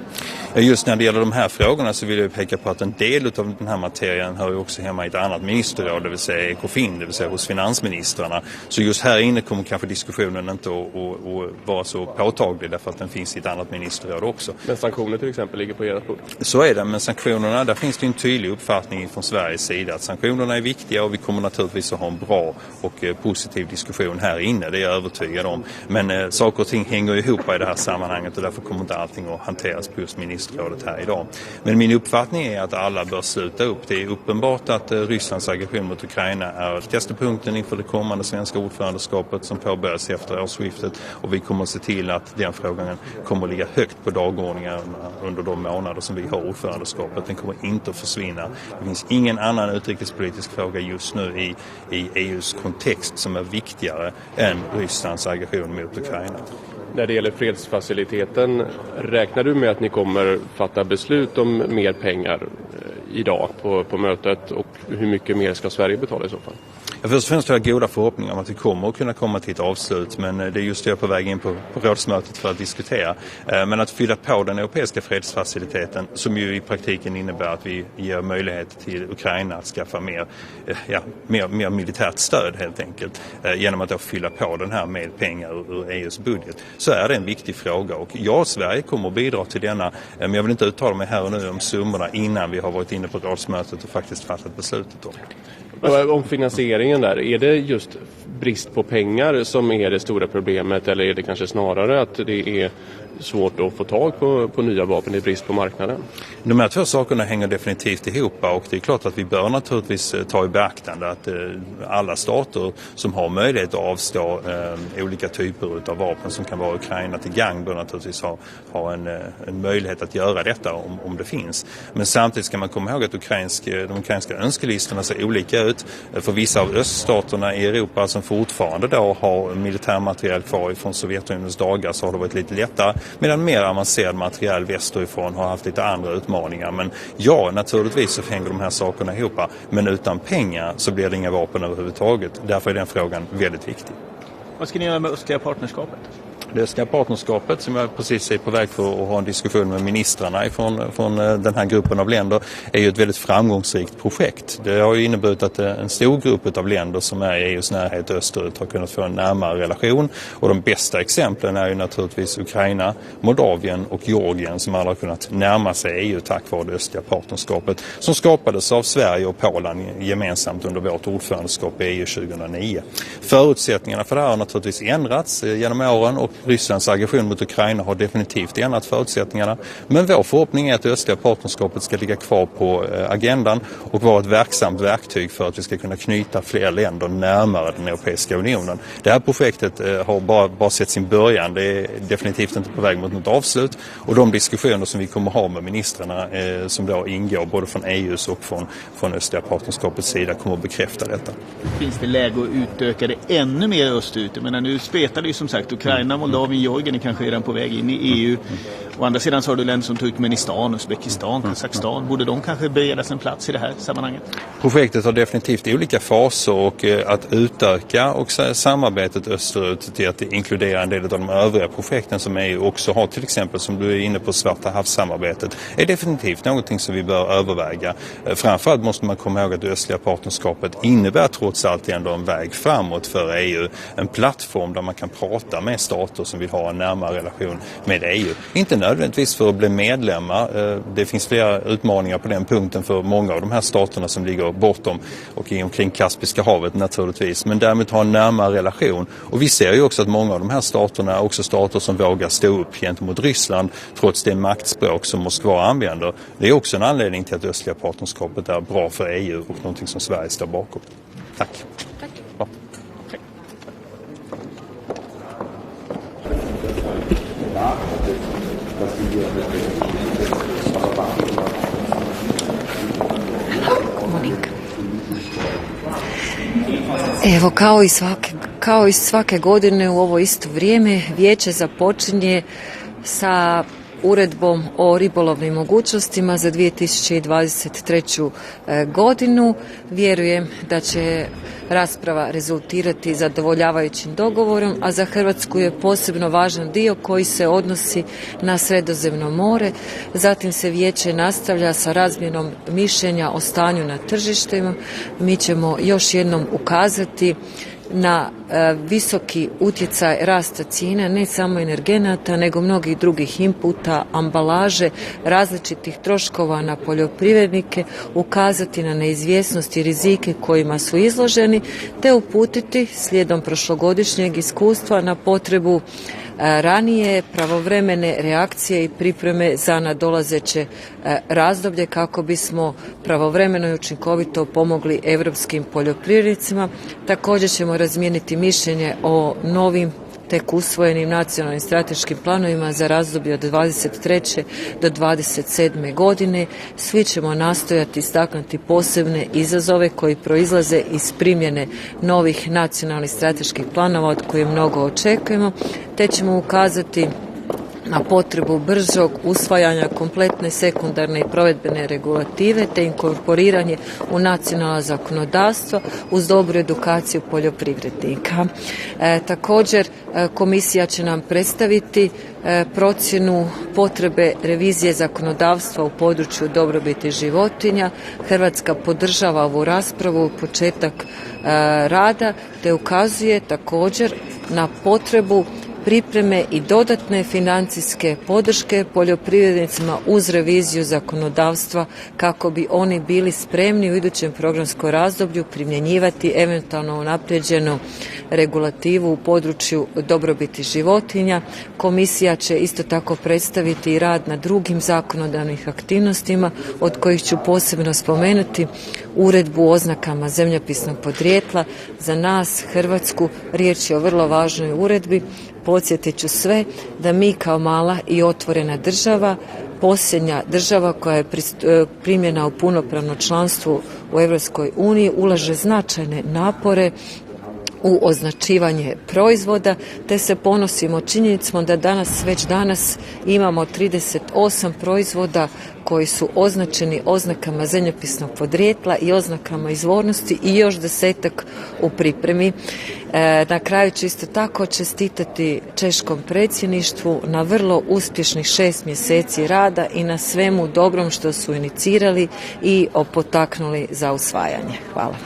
Just när det gäller de här frågorna så vill jag peka på att en del av den här materien hör ju också hemma i ett annat ministerråd, det vill säga ECOFIN, det vill säga hos finansministrarna. Så just här inne kommer kanske diskussionen inte att vara så påtaglig därför att den finns i ett annat ministerråd också. Men sanktioner till exempel ligger på ert bord? Så är det, men sanktionerna, där finns det en tydlig uppfattning från Sveriges sida att sanktionerna är viktiga och vi kommer naturligtvis att ha en bra och positiv diskussion här inne, det är jag övertygad om. Men saker och ting hänger ihop i det här sammanhanget och därför kommer inte allting att hanteras på just ministerrådet här idag. Men min uppfattning är att alla bör sluta upp. Det är uppenbart att Rysslands aggression mot Ukraina är viktigaste punkten inför det kommande svenska ordförandeskapet som påbörjas efter årsskiftet och vi kommer att se till att den frågan kommer att ligga högt på dagordningen under de månader som vi har ordförandeskapet. Den kommer inte att försvinna. Det finns ingen annan utrikespolitisk fråga just nu i EUs kontext som är viktigare än Rysslands aggression mot Ukraina. När det gäller fredsfaciliteten, räknar du med att ni kommer fatta beslut om mer pengar idag på mötet och hur mycket mer ska Sverige betala i så fall? Först och främst har jag goda förhoppningar om att vi kommer att kunna komma till ett avslut, men det är just det jag är på väg in på rådsmötet för att diskutera. Men att fylla på den europeiska fredsfaciliteten som ju i praktiken innebär att vi ger möjlighet till Ukraina att skaffa mer militärt stöd helt enkelt genom att då fylla på den här med pengar ur EUs budget, så är det en viktig fråga och Sverige kommer att bidra till denna, men jag vill inte uttala mig här och nu om summorna innan vi har varit inne på rådsmötet och faktiskt fattat beslutet om. Om finansieringen där, är det just brist på pengar som är det stora problemet eller är det kanske snarare att det är svårt att få tag på nya vapen i brist på marknaden? De här två sakerna hänger definitivt ihop och det är klart att vi bör naturligtvis ta i beaktande att alla stater som har möjlighet att avstå olika typer av vapen som kan vara Ukraina till gang bör naturligtvis ha en möjlighet att göra detta om det finns. Men samtidigt ska man komma ihåg att de ukrainska önskelistorna ser olika ut. För vissa av öststaterna i Europa som fortfarande då har militärmateriel kvar från Sovjetunionens dagar så har det varit lite lättare. Medan mer avancerad material västerifrån har haft lite andra utmaningar. Men ja, naturligtvis så hänger de här sakerna ihop. Men utan pengar så blir det inga vapen överhuvudtaget. Därför är den frågan väldigt viktig. Vad ska ni göra med östliga partnerskapet? Det östliga partnerskapet som jag precis är på väg för att ha en diskussion med ministrarna från den här gruppen av länder är ju ett väldigt framgångsrikt projekt. Det har ju inneburit att en stor grupp av länder som är i EUs närhet österut har kunnat få en närmare relation, och de bästa exemplen är ju naturligtvis Ukraina, Moldavien och Georgien som alla har kunnat närma sig EU tack vare det östliga partnerskapet som skapades av Sverige och Polen gemensamt under vårt ordförandeskap i EU 2009. Förutsättningarna för det här har naturligtvis ändrats genom åren, och Rysslands aggression mot Ukraina har definitivt ändrat förutsättningarna. Men vår förhoppning är att det östliga partnerskapet ska ligga kvar på agendan och vara ett verksamt verktyg för att vi ska kunna knyta fler länder närmare den Europeiska unionen. Det här projektet har bara sett sin början. Det är definitivt inte på väg mot något avslut, och de diskussioner som vi kommer ha med ministrarna som då ingår både från EUs och från östliga partnerskapets sida kommer att bekräfta detta. Finns det läge att utöka det ännu mer österut? Men nu spetar det ju som sagt Ukraina, Moldavien, Georgien är kanske redan på väg in i EU. Å andra sidan så har du länder som Turkmenistan, Uzbekistan, Kazakstan. Borde de kanske beredas en plats i det här sammanhanget? Projektet har definitivt olika faser, och att utöka och samarbetet österut till att inkludera en del av de övriga projekten som EU också har, till exempel som du är inne på Svarta havssamarbetet, är definitivt någonting som vi bör överväga. Framförallt måste man komma ihåg att det östliga partnerskapet innebär trots allt ändå en väg framåt för EU. En plattform där man kan prata med stater som vill ha en närmare relation med EU. Inte nödvändigtvis för att bli medlemmar. Det finns flera utmaningar på den punkten för många av de här staterna som ligger bortom och omkring Kaspiska havet naturligtvis. Men därmed ha en närmare relation. Och vi ser ju också att många av de här staterna är också stater som vågar stå upp gentemot Ryssland trots det maktspråk som Moskva använder. Det är också en anledning till att det östliga partnerskapet är bra för EU och någonting som Sverige står bakom. Tack. Bra. Evo, kao i svake godine u ovo isto vrijeme vijeće započinje sa uredbom o ribolovnim mogućnostima za 2023. godinu. Vjerujem da će rasprava rezultirati zadovoljavajućim dogovorom, a za Hrvatsku je posebno važan dio koji se odnosi na Sredozemno more. Zatim se vijeće nastavlja sa razmjenom mišljenja o stanju na tržištima. Mi ćemo još jednom ukazati na visoki utjecaj rasta cijena ne samo energenata nego mnogih drugih inputa, ambalaže, različitih troškova na poljoprivrednike, ukazati na neizvjesnost i rizike kojima su izloženi, te uputiti slijedom prošlogodišnjeg iskustva na potrebu ranije pravovremene reakcije i pripreme za nadolazeće razdoblje kako bismo pravovremeno i učinkovito pomogli europskim poljoprivrednicima. Također ćemo razmijeniti mišljenje o novim tek usvojenim nacionalnim strateškim planovima za razdoblje od 23. do 27. godine. Svi ćemo nastojati istaknuti posebne izazove koji proizlaze iz primjene novih nacionalnih strateških planova od kojih mnogo očekujemo, te ćemo ukazati na potrebu bržog usvajanja kompletne sekundarne i provedbene regulative te inkorporiranje u nacionalno zakonodavstvo uz dobru edukaciju poljoprivrednika. Također komisija će nam predstaviti procjenu potrebe revizije zakonodavstva u području dobrobiti životinja. Hrvatska podržava ovu raspravu, početak rada, te ukazuje također na potrebu pripreme i dodatne financijske podrške poljoprivrednicima uz reviziju zakonodavstva kako bi oni bili spremni u idućem programskom razdoblju primjenjivati eventualno unaprijeđenu regulativu u području dobrobiti životinja. Komisija će isto tako predstaviti i rad na drugim zakonodavnim aktivnostima od kojih ću posebno spomenuti uredbu o oznakama zemljopisnog podrijetla. Za nas, Hrvatsku, riječ je o vrlo važnoj uredbi. Podsjetit ću sve da mi kao mala i otvorena država, posljednja država koja je primljena u punopravno članstvo u Europskoj uniji, ulaže značajne napore u označivanje proizvoda, te se ponosimo činjenicom da već danas imamo 38 proizvoda koji su označeni oznakama zemljopisnog podrijetla i oznakama izvornosti i još 10 u pripremi. Na kraju ću isto tako čestitati češkom predsjedništvu na vrlo uspješnih 6 mjeseci rada i na svemu dobrom što su inicirali i potaknuli za usvajanje. Hvala.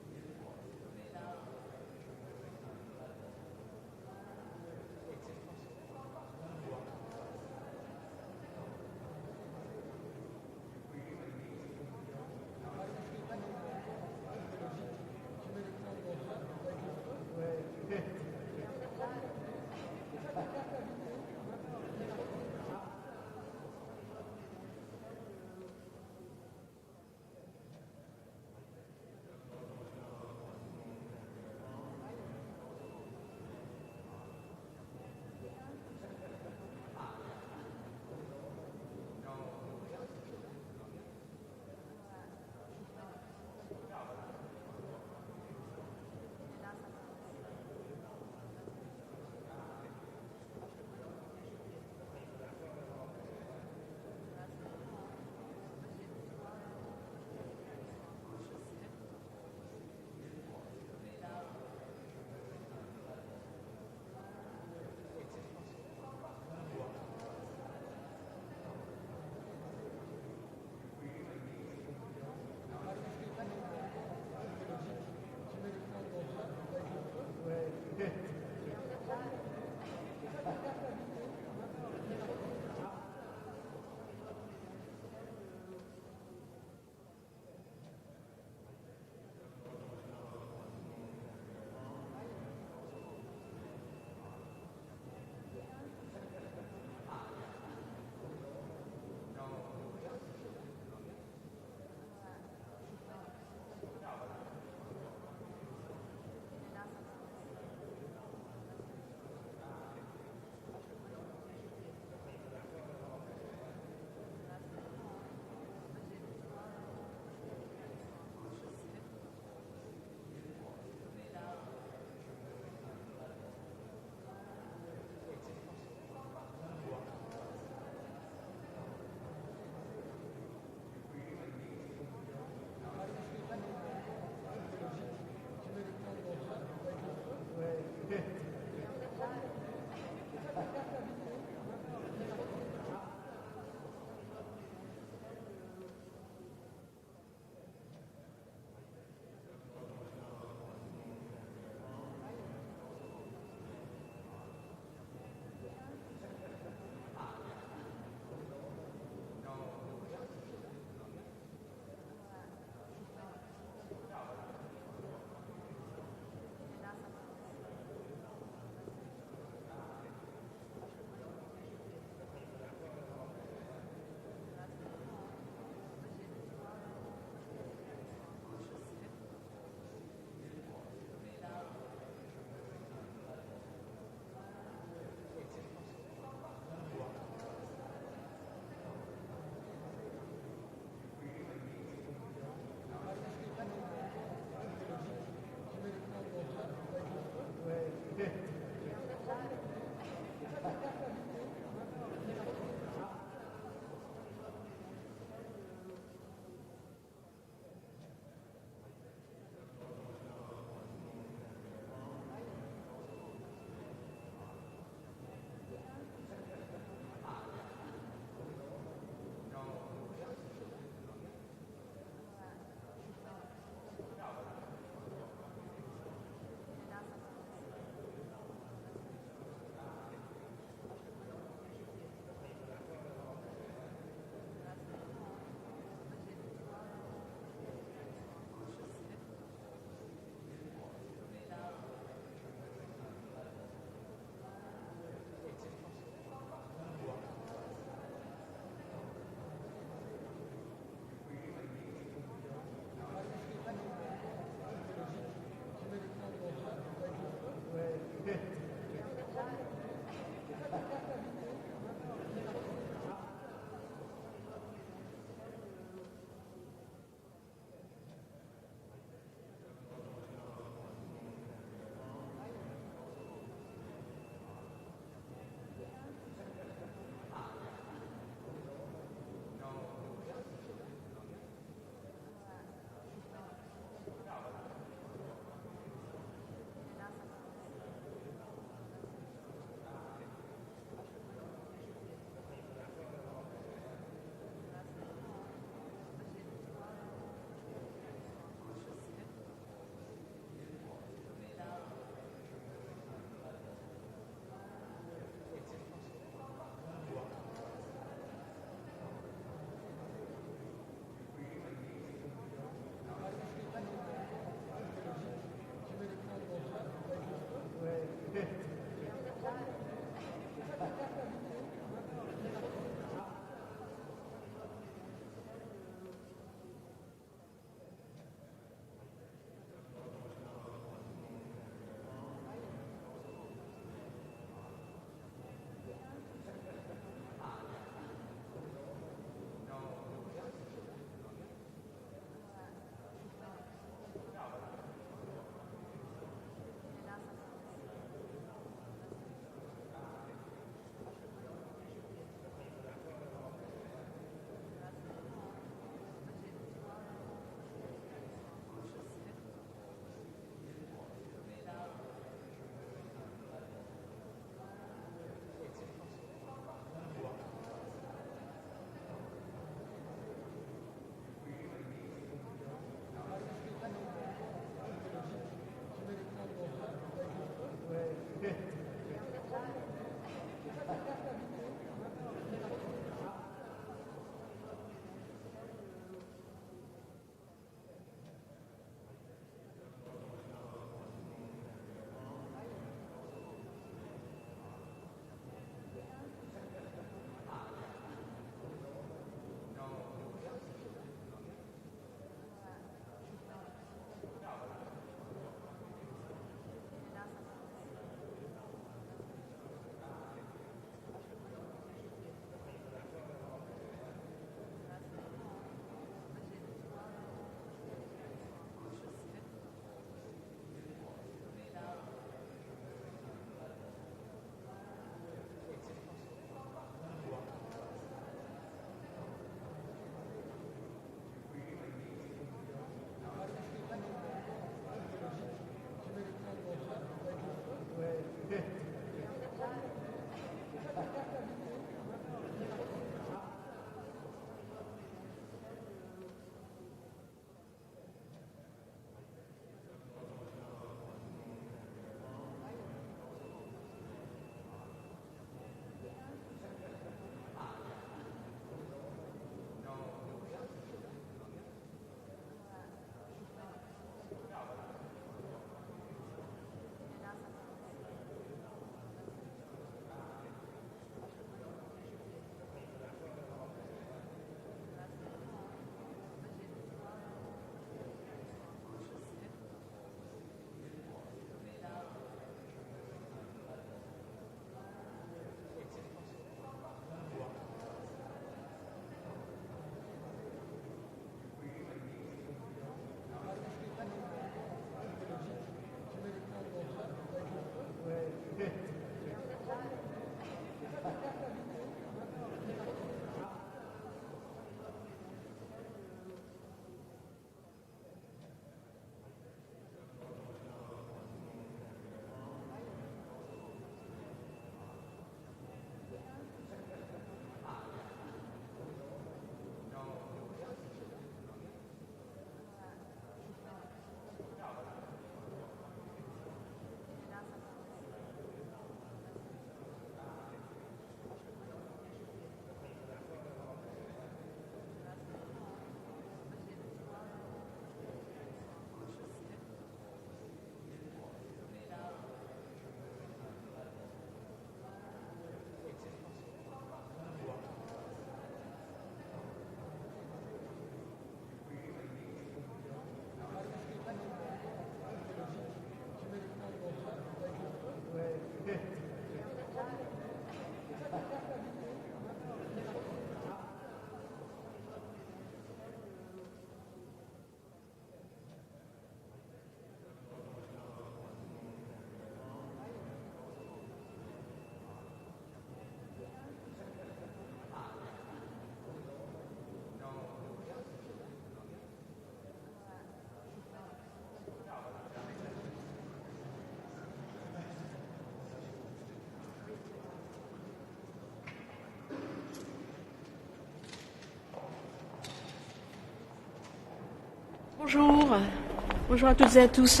Bonjour à toutes et à tous.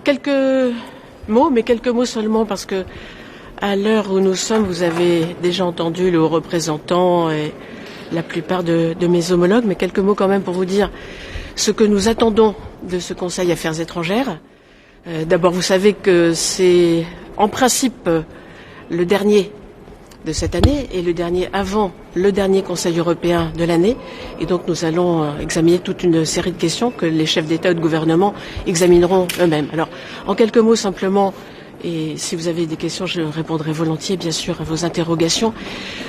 Quelques mots seulement parce que à l'heure où nous sommes, vous avez déjà entendu le haut représentant et la plupart de mes homologues, mais quelques mots quand même pour vous dire ce que nous attendons de ce Conseil Affaires étrangères. D'abord, vous savez que c'est en principe le dernier de cette année et le dernier avant le dernier Conseil européen de l'année. Et donc nous allons examiner toute une série de questions que les chefs d'État ou de gouvernement examineront eux-mêmes. Alors, en quelques mots simplement, et si vous avez des questions, je répondrai volontiers bien sûr à vos interrogations.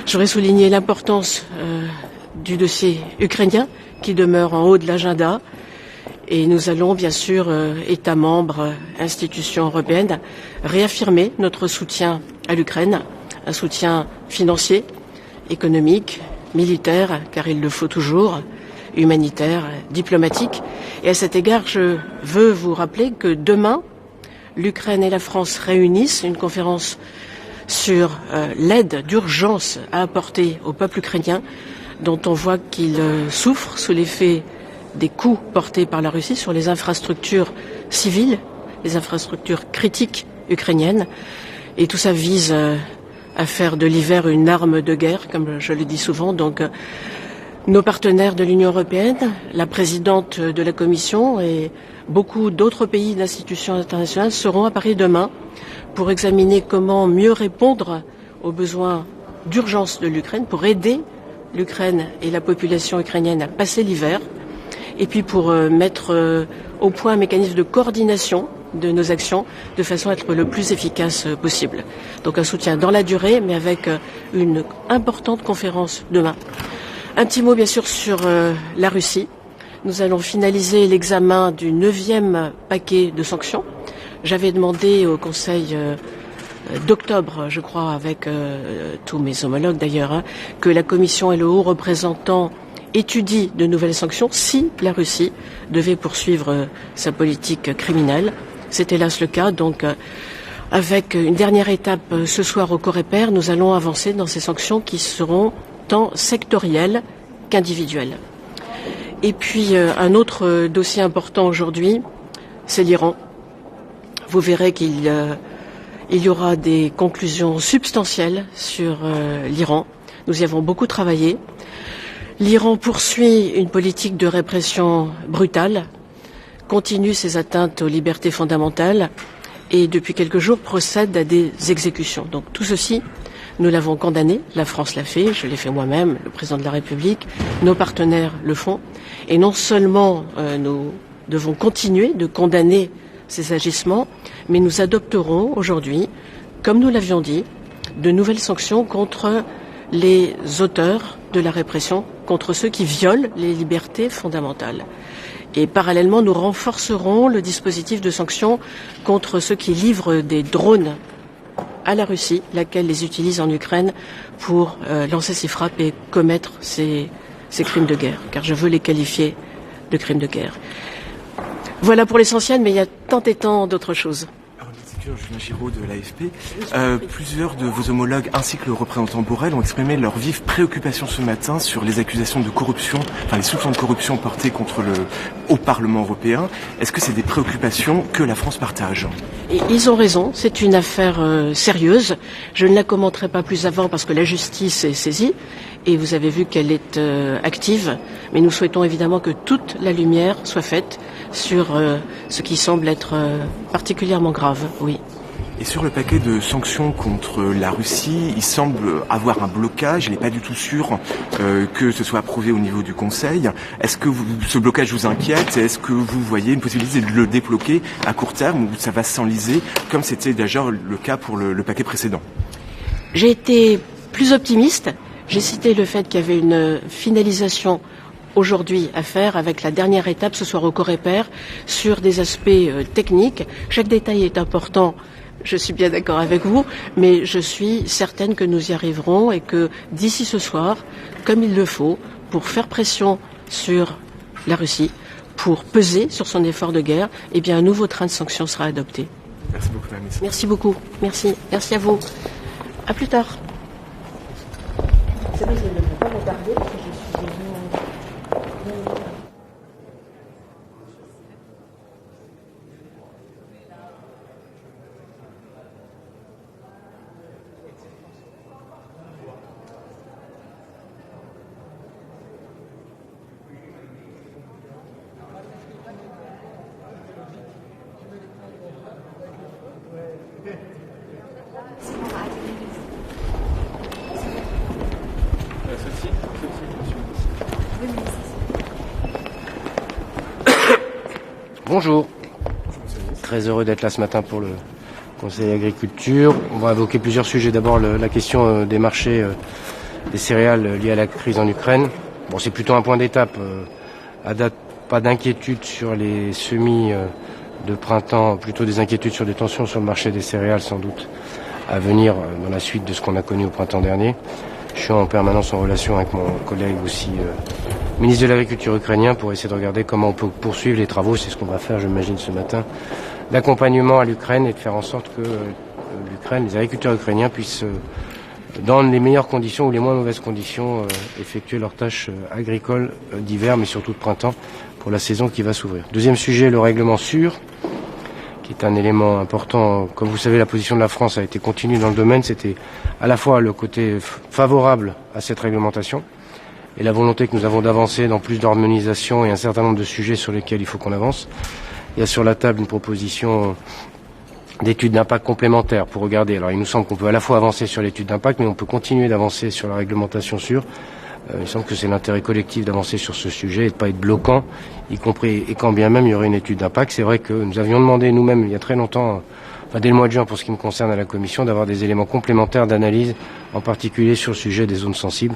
J'aurais souligné l'importance du dossier ukrainien qui demeure en haut de l'agenda. Et nous allons bien sûr, États membres, institutions européennes, réaffirmer notre soutien à l'Ukraine, un soutien financier, économique, militaire, car il le faut toujours, humanitaire, diplomatique. Et à cet égard, je veux vous rappeler que demain, l'Ukraine et la France réunissent une conférence sur l'aide d'urgence à apporter au peuple ukrainien, dont on voit qu'il souffre sous l'effet des coups portés par la Russie sur les infrastructures civiles, les infrastructures critiques ukrainiennes. Et tout ça vise à faire de l'hiver une arme de guerre, comme je le dis souvent. Donc, nos partenaires de l'Union européenne, la présidente de la Commission et beaucoup d'autres pays d'institutions internationales seront à Paris demain pour examiner comment mieux répondre aux besoins d'urgence de l'Ukraine, pour aider l'Ukraine et la population ukrainienne à passer l'hiver, et puis pour mettre au point un mécanisme de coordination de nos actions de façon à être le plus efficace possible. Donc un soutien dans la durée, mais avec une importante conférence demain. Un petit mot bien sûr sur la Russie. Nous allons finaliser l'examen du 9e paquet de sanctions. J'avais demandé au Conseil d'octobre, je crois, avec tous mes homologues d'ailleurs, que la Commission et le haut représentant étudient de nouvelles sanctions si la Russie devait poursuivre sa politique criminelle. C'est hélas le cas, donc avec une dernière étape ce soir au Coreper, nous allons avancer dans ces sanctions qui seront tant sectorielles qu'individuelles. Et puis un autre dossier important aujourd'hui, c'est l'Iran. Vous verrez qu'il y aura des conclusions substantielles sur l'Iran. Nous y avons beaucoup travaillé. L'Iran poursuit une politique de répression brutale, continue ses atteintes aux libertés fondamentales et depuis quelques jours procède à des exécutions. Donc tout ceci, nous l'avons condamné, la France l'a fait, je l'ai fait moi-même, le président de la République, nos partenaires le font. Et non seulement nous devons continuer de condamner ces agissements, mais nous adopterons aujourd'hui, comme nous l'avions dit, de nouvelles sanctions contre les auteurs de la répression, contre ceux qui violent les libertés fondamentales. Et parallèlement, nous renforcerons le dispositif de sanctions contre ceux qui livrent des drones à la Russie, laquelle les utilise en Ukraine pour lancer ses frappes et commettre ces crimes de guerre, car je veux les qualifier de crimes de guerre. Voilà pour l'essentiel, mais il y a tant et tant d'autres choses. Julien Giraud de l'AFP. Plusieurs de vos homologues ainsi que le représentant Borrell ont exprimé leur vive préoccupation ce matin sur les accusations de corruption, les soupçons de corruption portés au Parlement européen. Est-ce que c'est des préoccupations que la France partage ? Et ils ont raison, c'est une affaire sérieuse. Je ne la commenterai pas plus avant parce que la justice est saisie et vous avez vu qu'elle est active. Mais nous souhaitons évidemment que toute la lumière soit faite sur ce qui semble être particulièrement grave, oui. Et sur le paquet de sanctions contre la Russie, il semble avoir un blocage. Il n'est pas du tout sûr que ce soit approuvé au niveau du Conseil. Est-ce que ce blocage vous inquiète ? Est-ce que vous voyez une possibilité de le débloquer à court terme ou ça va s'enliser comme c'était déjà le cas pour le paquet précédent ? J'ai été plus optimiste. J'ai cité le fait qu'il y avait une finalisation aujourd'hui à faire avec la dernière étape ce soir au Coreper sur des aspects techniques. Chaque détail est important, je suis bien d'accord avec vous, mais je suis certaine que nous y arriverons et que d'ici ce soir, comme il le faut, pour faire pression sur la Russie, pour peser sur son effort de guerre, eh bien un nouveau train de sanctions sera adopté. Merci beaucoup, Madame. Merci beaucoup. Merci. Merci à vous. À plus tard. C'est vrai, je ne vais pas retarder parce que je suis Bonjour. Très heureux d'être là ce matin pour le Conseil agriculture. On va évoquer plusieurs sujets. D'abord la question des marchés des céréales liés à la crise en Ukraine. Bon, c'est plutôt un point d'étape. À date, pas d'inquiétude sur les semis de printemps, plutôt des inquiétudes sur des tensions sur le marché des céréales sans doute à venir dans la suite de ce qu'on a connu au printemps dernier. Je suis en permanence en relation avec mon collègue aussi, ministre de l'Agriculture ukrainien, pour essayer de regarder comment on peut poursuivre les travaux. C'est ce qu'on va faire, j'imagine, ce matin, d'accompagnement à l'Ukraine et de faire en sorte que les agriculteurs ukrainiens puissent, dans les meilleures conditions ou les moins mauvaises conditions, effectuer leurs tâches agricoles d'hiver, mais surtout de printemps, pour la saison qui va s'ouvrir. Deuxième sujet, le règlement sûr, qui est un élément important. Comme vous savez, la position de la France a été continue dans le domaine. C'était à la fois le côté favorable à cette réglementation et la volonté que nous avons d'avancer dans plus d'harmonisation et un certain nombre de sujets sur lesquels il faut qu'on avance. Il y a sur la table une proposition d'études d'impact complémentaires pour regarder. Alors il nous semble qu'on peut à la fois avancer sur l'étude d'impact, mais on peut continuer d'avancer sur la réglementation sûre. Il semble que c'est l'intérêt collectif d'avancer sur ce sujet et de ne pas être bloquant, y compris, et quand bien même il y aurait une étude d'impact. C'est vrai que nous avions demandé nous-mêmes il y a très longtemps, dès le mois de juin pour ce qui me concerne à la Commission, d'avoir des éléments complémentaires d'analyse, en particulier sur le sujet des zones sensibles.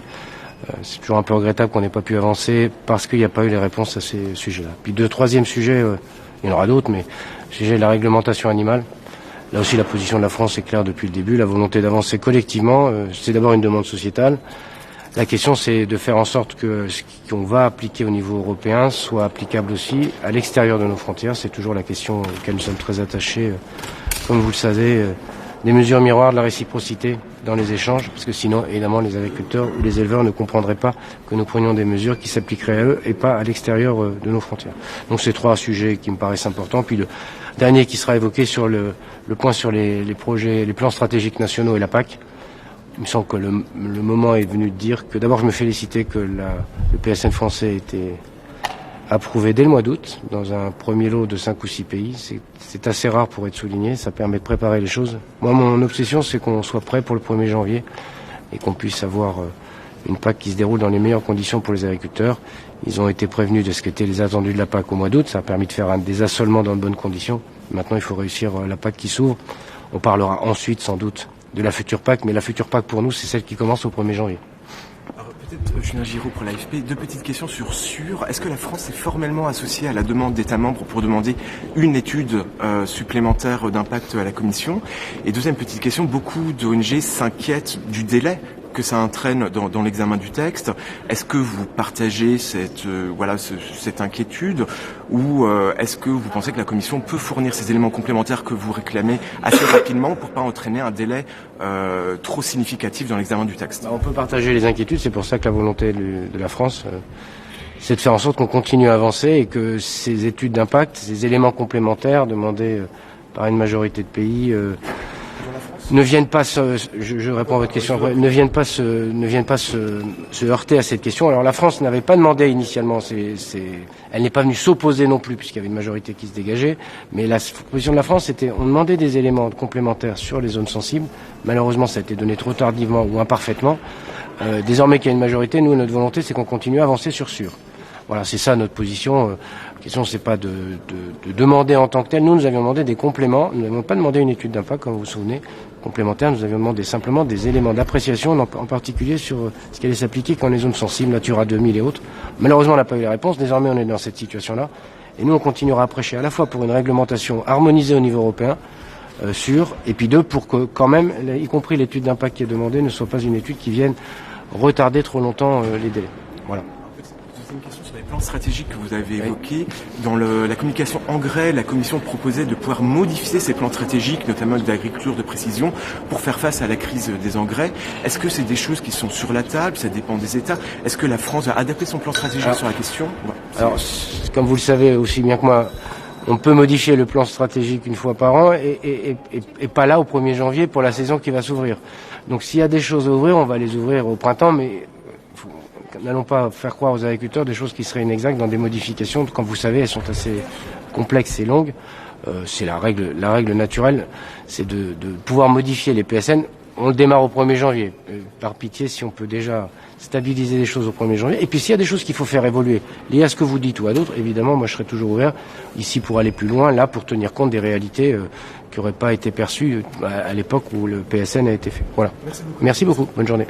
C'est toujours un peu regrettable qu'on n'ait pas pu avancer parce qu'il n'y a pas eu les réponses à ces sujets-là. Puis troisième sujet, il y en aura d'autres, mais le sujet de la réglementation animale. Là aussi la position de la France est claire depuis le début, la volonté d'avancer collectivement, c'est d'abord une demande sociétale. La question, c'est de faire en sorte que ce qu'on va appliquer au niveau européen soit applicable aussi à l'extérieur de nos frontières. C'est toujours la question auquel nous sommes très attachés. Comme vous le savez, des mesures miroirs de la réciprocité dans les échanges, parce que sinon, évidemment, les agriculteurs ou les éleveurs ne comprendraient pas que nous prenions des mesures qui s'appliqueraient à eux et pas à l'extérieur de nos frontières. Donc, c'est trois sujets qui me paraissent importants. Puis le dernier qui sera évoqué sur le point sur les projets, les plans stratégiques nationaux et la PAC. Il me semble que le moment est venu de dire que d'abord je me félicitais que le PSN français ait été approuvé dès le mois d'août dans un premier lot de 5 ou 6 pays. C'est assez rare pour être souligné, ça permet de préparer les choses. Moi, mon obsession, c'est qu'on soit prêt pour le 1er janvier et qu'on puisse avoir une PAC qui se déroule dans les meilleures conditions pour les agriculteurs. Ils ont été prévenus de ce qu'étaient les attendus de la PAC au mois d'août, ça a permis de faire des assolements dans de bonnes conditions. Maintenant, il faut réussir la PAC qui s'ouvre. On parlera ensuite, sans doute, de la future PAC, mais la future PAC pour nous, c'est celle qui commence au 1er janvier. Alors peut-être, Julien Giraud pour l'AFP, deux petites questions sur sûr. Est-ce que la France est formellement associée à la demande d'États membres pour demander une étude supplémentaire d'impact à la Commission? Et deuxième petite question, beaucoup d'ONG s'inquiètent du délai que ça entraîne dans l'examen du texte. Est-ce que vous partagez cette inquiétude ou est-ce que vous pensez que la Commission peut fournir ces éléments complémentaires que vous réclamez assez rapidement pour pas entraîner un délai trop significatif dans l'examen du texte? On peut partager les inquiétudes, c'est pour ça que la volonté de la France, c'est de faire en sorte qu'on continue à avancer et que ces études d'impact, ces éléments complémentaires demandés par une majorité de pays ne viennent pas je réponds à votre question après, ne viennent pas se heurter à cette question. Alors la France n'avait pas demandé initialement, elle n'est pas venue s'opposer non plus puisqu'il y avait une majorité qui se dégageait, mais la position de la France c'était, on demandait des éléments complémentaires sur les zones sensibles. Malheureusement ça a été donné trop tardivement ou imparfaitement. Désormais qu'il y a une majorité, nous notre volonté c'est qu'on continue à avancer sur sûr. Voilà, c'est ça notre position. La question, c'est pas de demander en tant que tel. Nous avions demandé des compléments. Nous n'avions pas demandé une étude d'impact, comme vous vous souvenez, complémentaire. Nous avions demandé simplement des éléments d'appréciation, en particulier sur ce qui allait s'appliquer quand les zones sensibles, Natura 2000 et autres. Malheureusement, on n'a pas eu les réponses. Désormais, on est dans cette situation-là. Et nous, on continuera à prêcher à la fois pour une réglementation harmonisée au niveau européen, sûre, et puis deux, pour que quand même, y compris l'étude d'impact qui est demandée, ne soit pas une étude qui vienne retarder trop longtemps les délais. Voilà. Une question sur les plans stratégiques que vous avez évoqués. Dans la communication engrais, la Commission proposait de pouvoir modifier ces plans stratégiques, notamment d'agriculture de précision, pour faire face à la crise des engrais. Est-ce que c'est des choses qui sont sur la table? Ça dépend des États. Est-ce que la France va adapter son plan stratégique sur la question? Alors, comme vous le savez aussi bien que moi, on peut modifier le plan stratégique une fois par an et pas là au 1er janvier pour la saison qui va s'ouvrir. Donc s'il y a des choses à ouvrir, on va les ouvrir au printemps, mais n'allons pas faire croire aux agriculteurs des choses qui seraient inexactes dans des modifications. Comme vous savez, elles sont assez complexes et longues. C'est la règle naturelle, c'est de pouvoir modifier les PSN. on le démarre au 1er janvier. Par pitié, si on peut déjà stabiliser les choses au 1er janvier. Et puis s'il y a des choses qu'il faut faire évoluer, liées à ce que vous dites ou à d'autres, évidemment, moi je serai toujours ouvert ici pour aller plus loin, là pour tenir compte des réalités qui n'auraient pas été perçues à l'époque où le PSN a été fait. Voilà. Merci beaucoup. Bonne journée.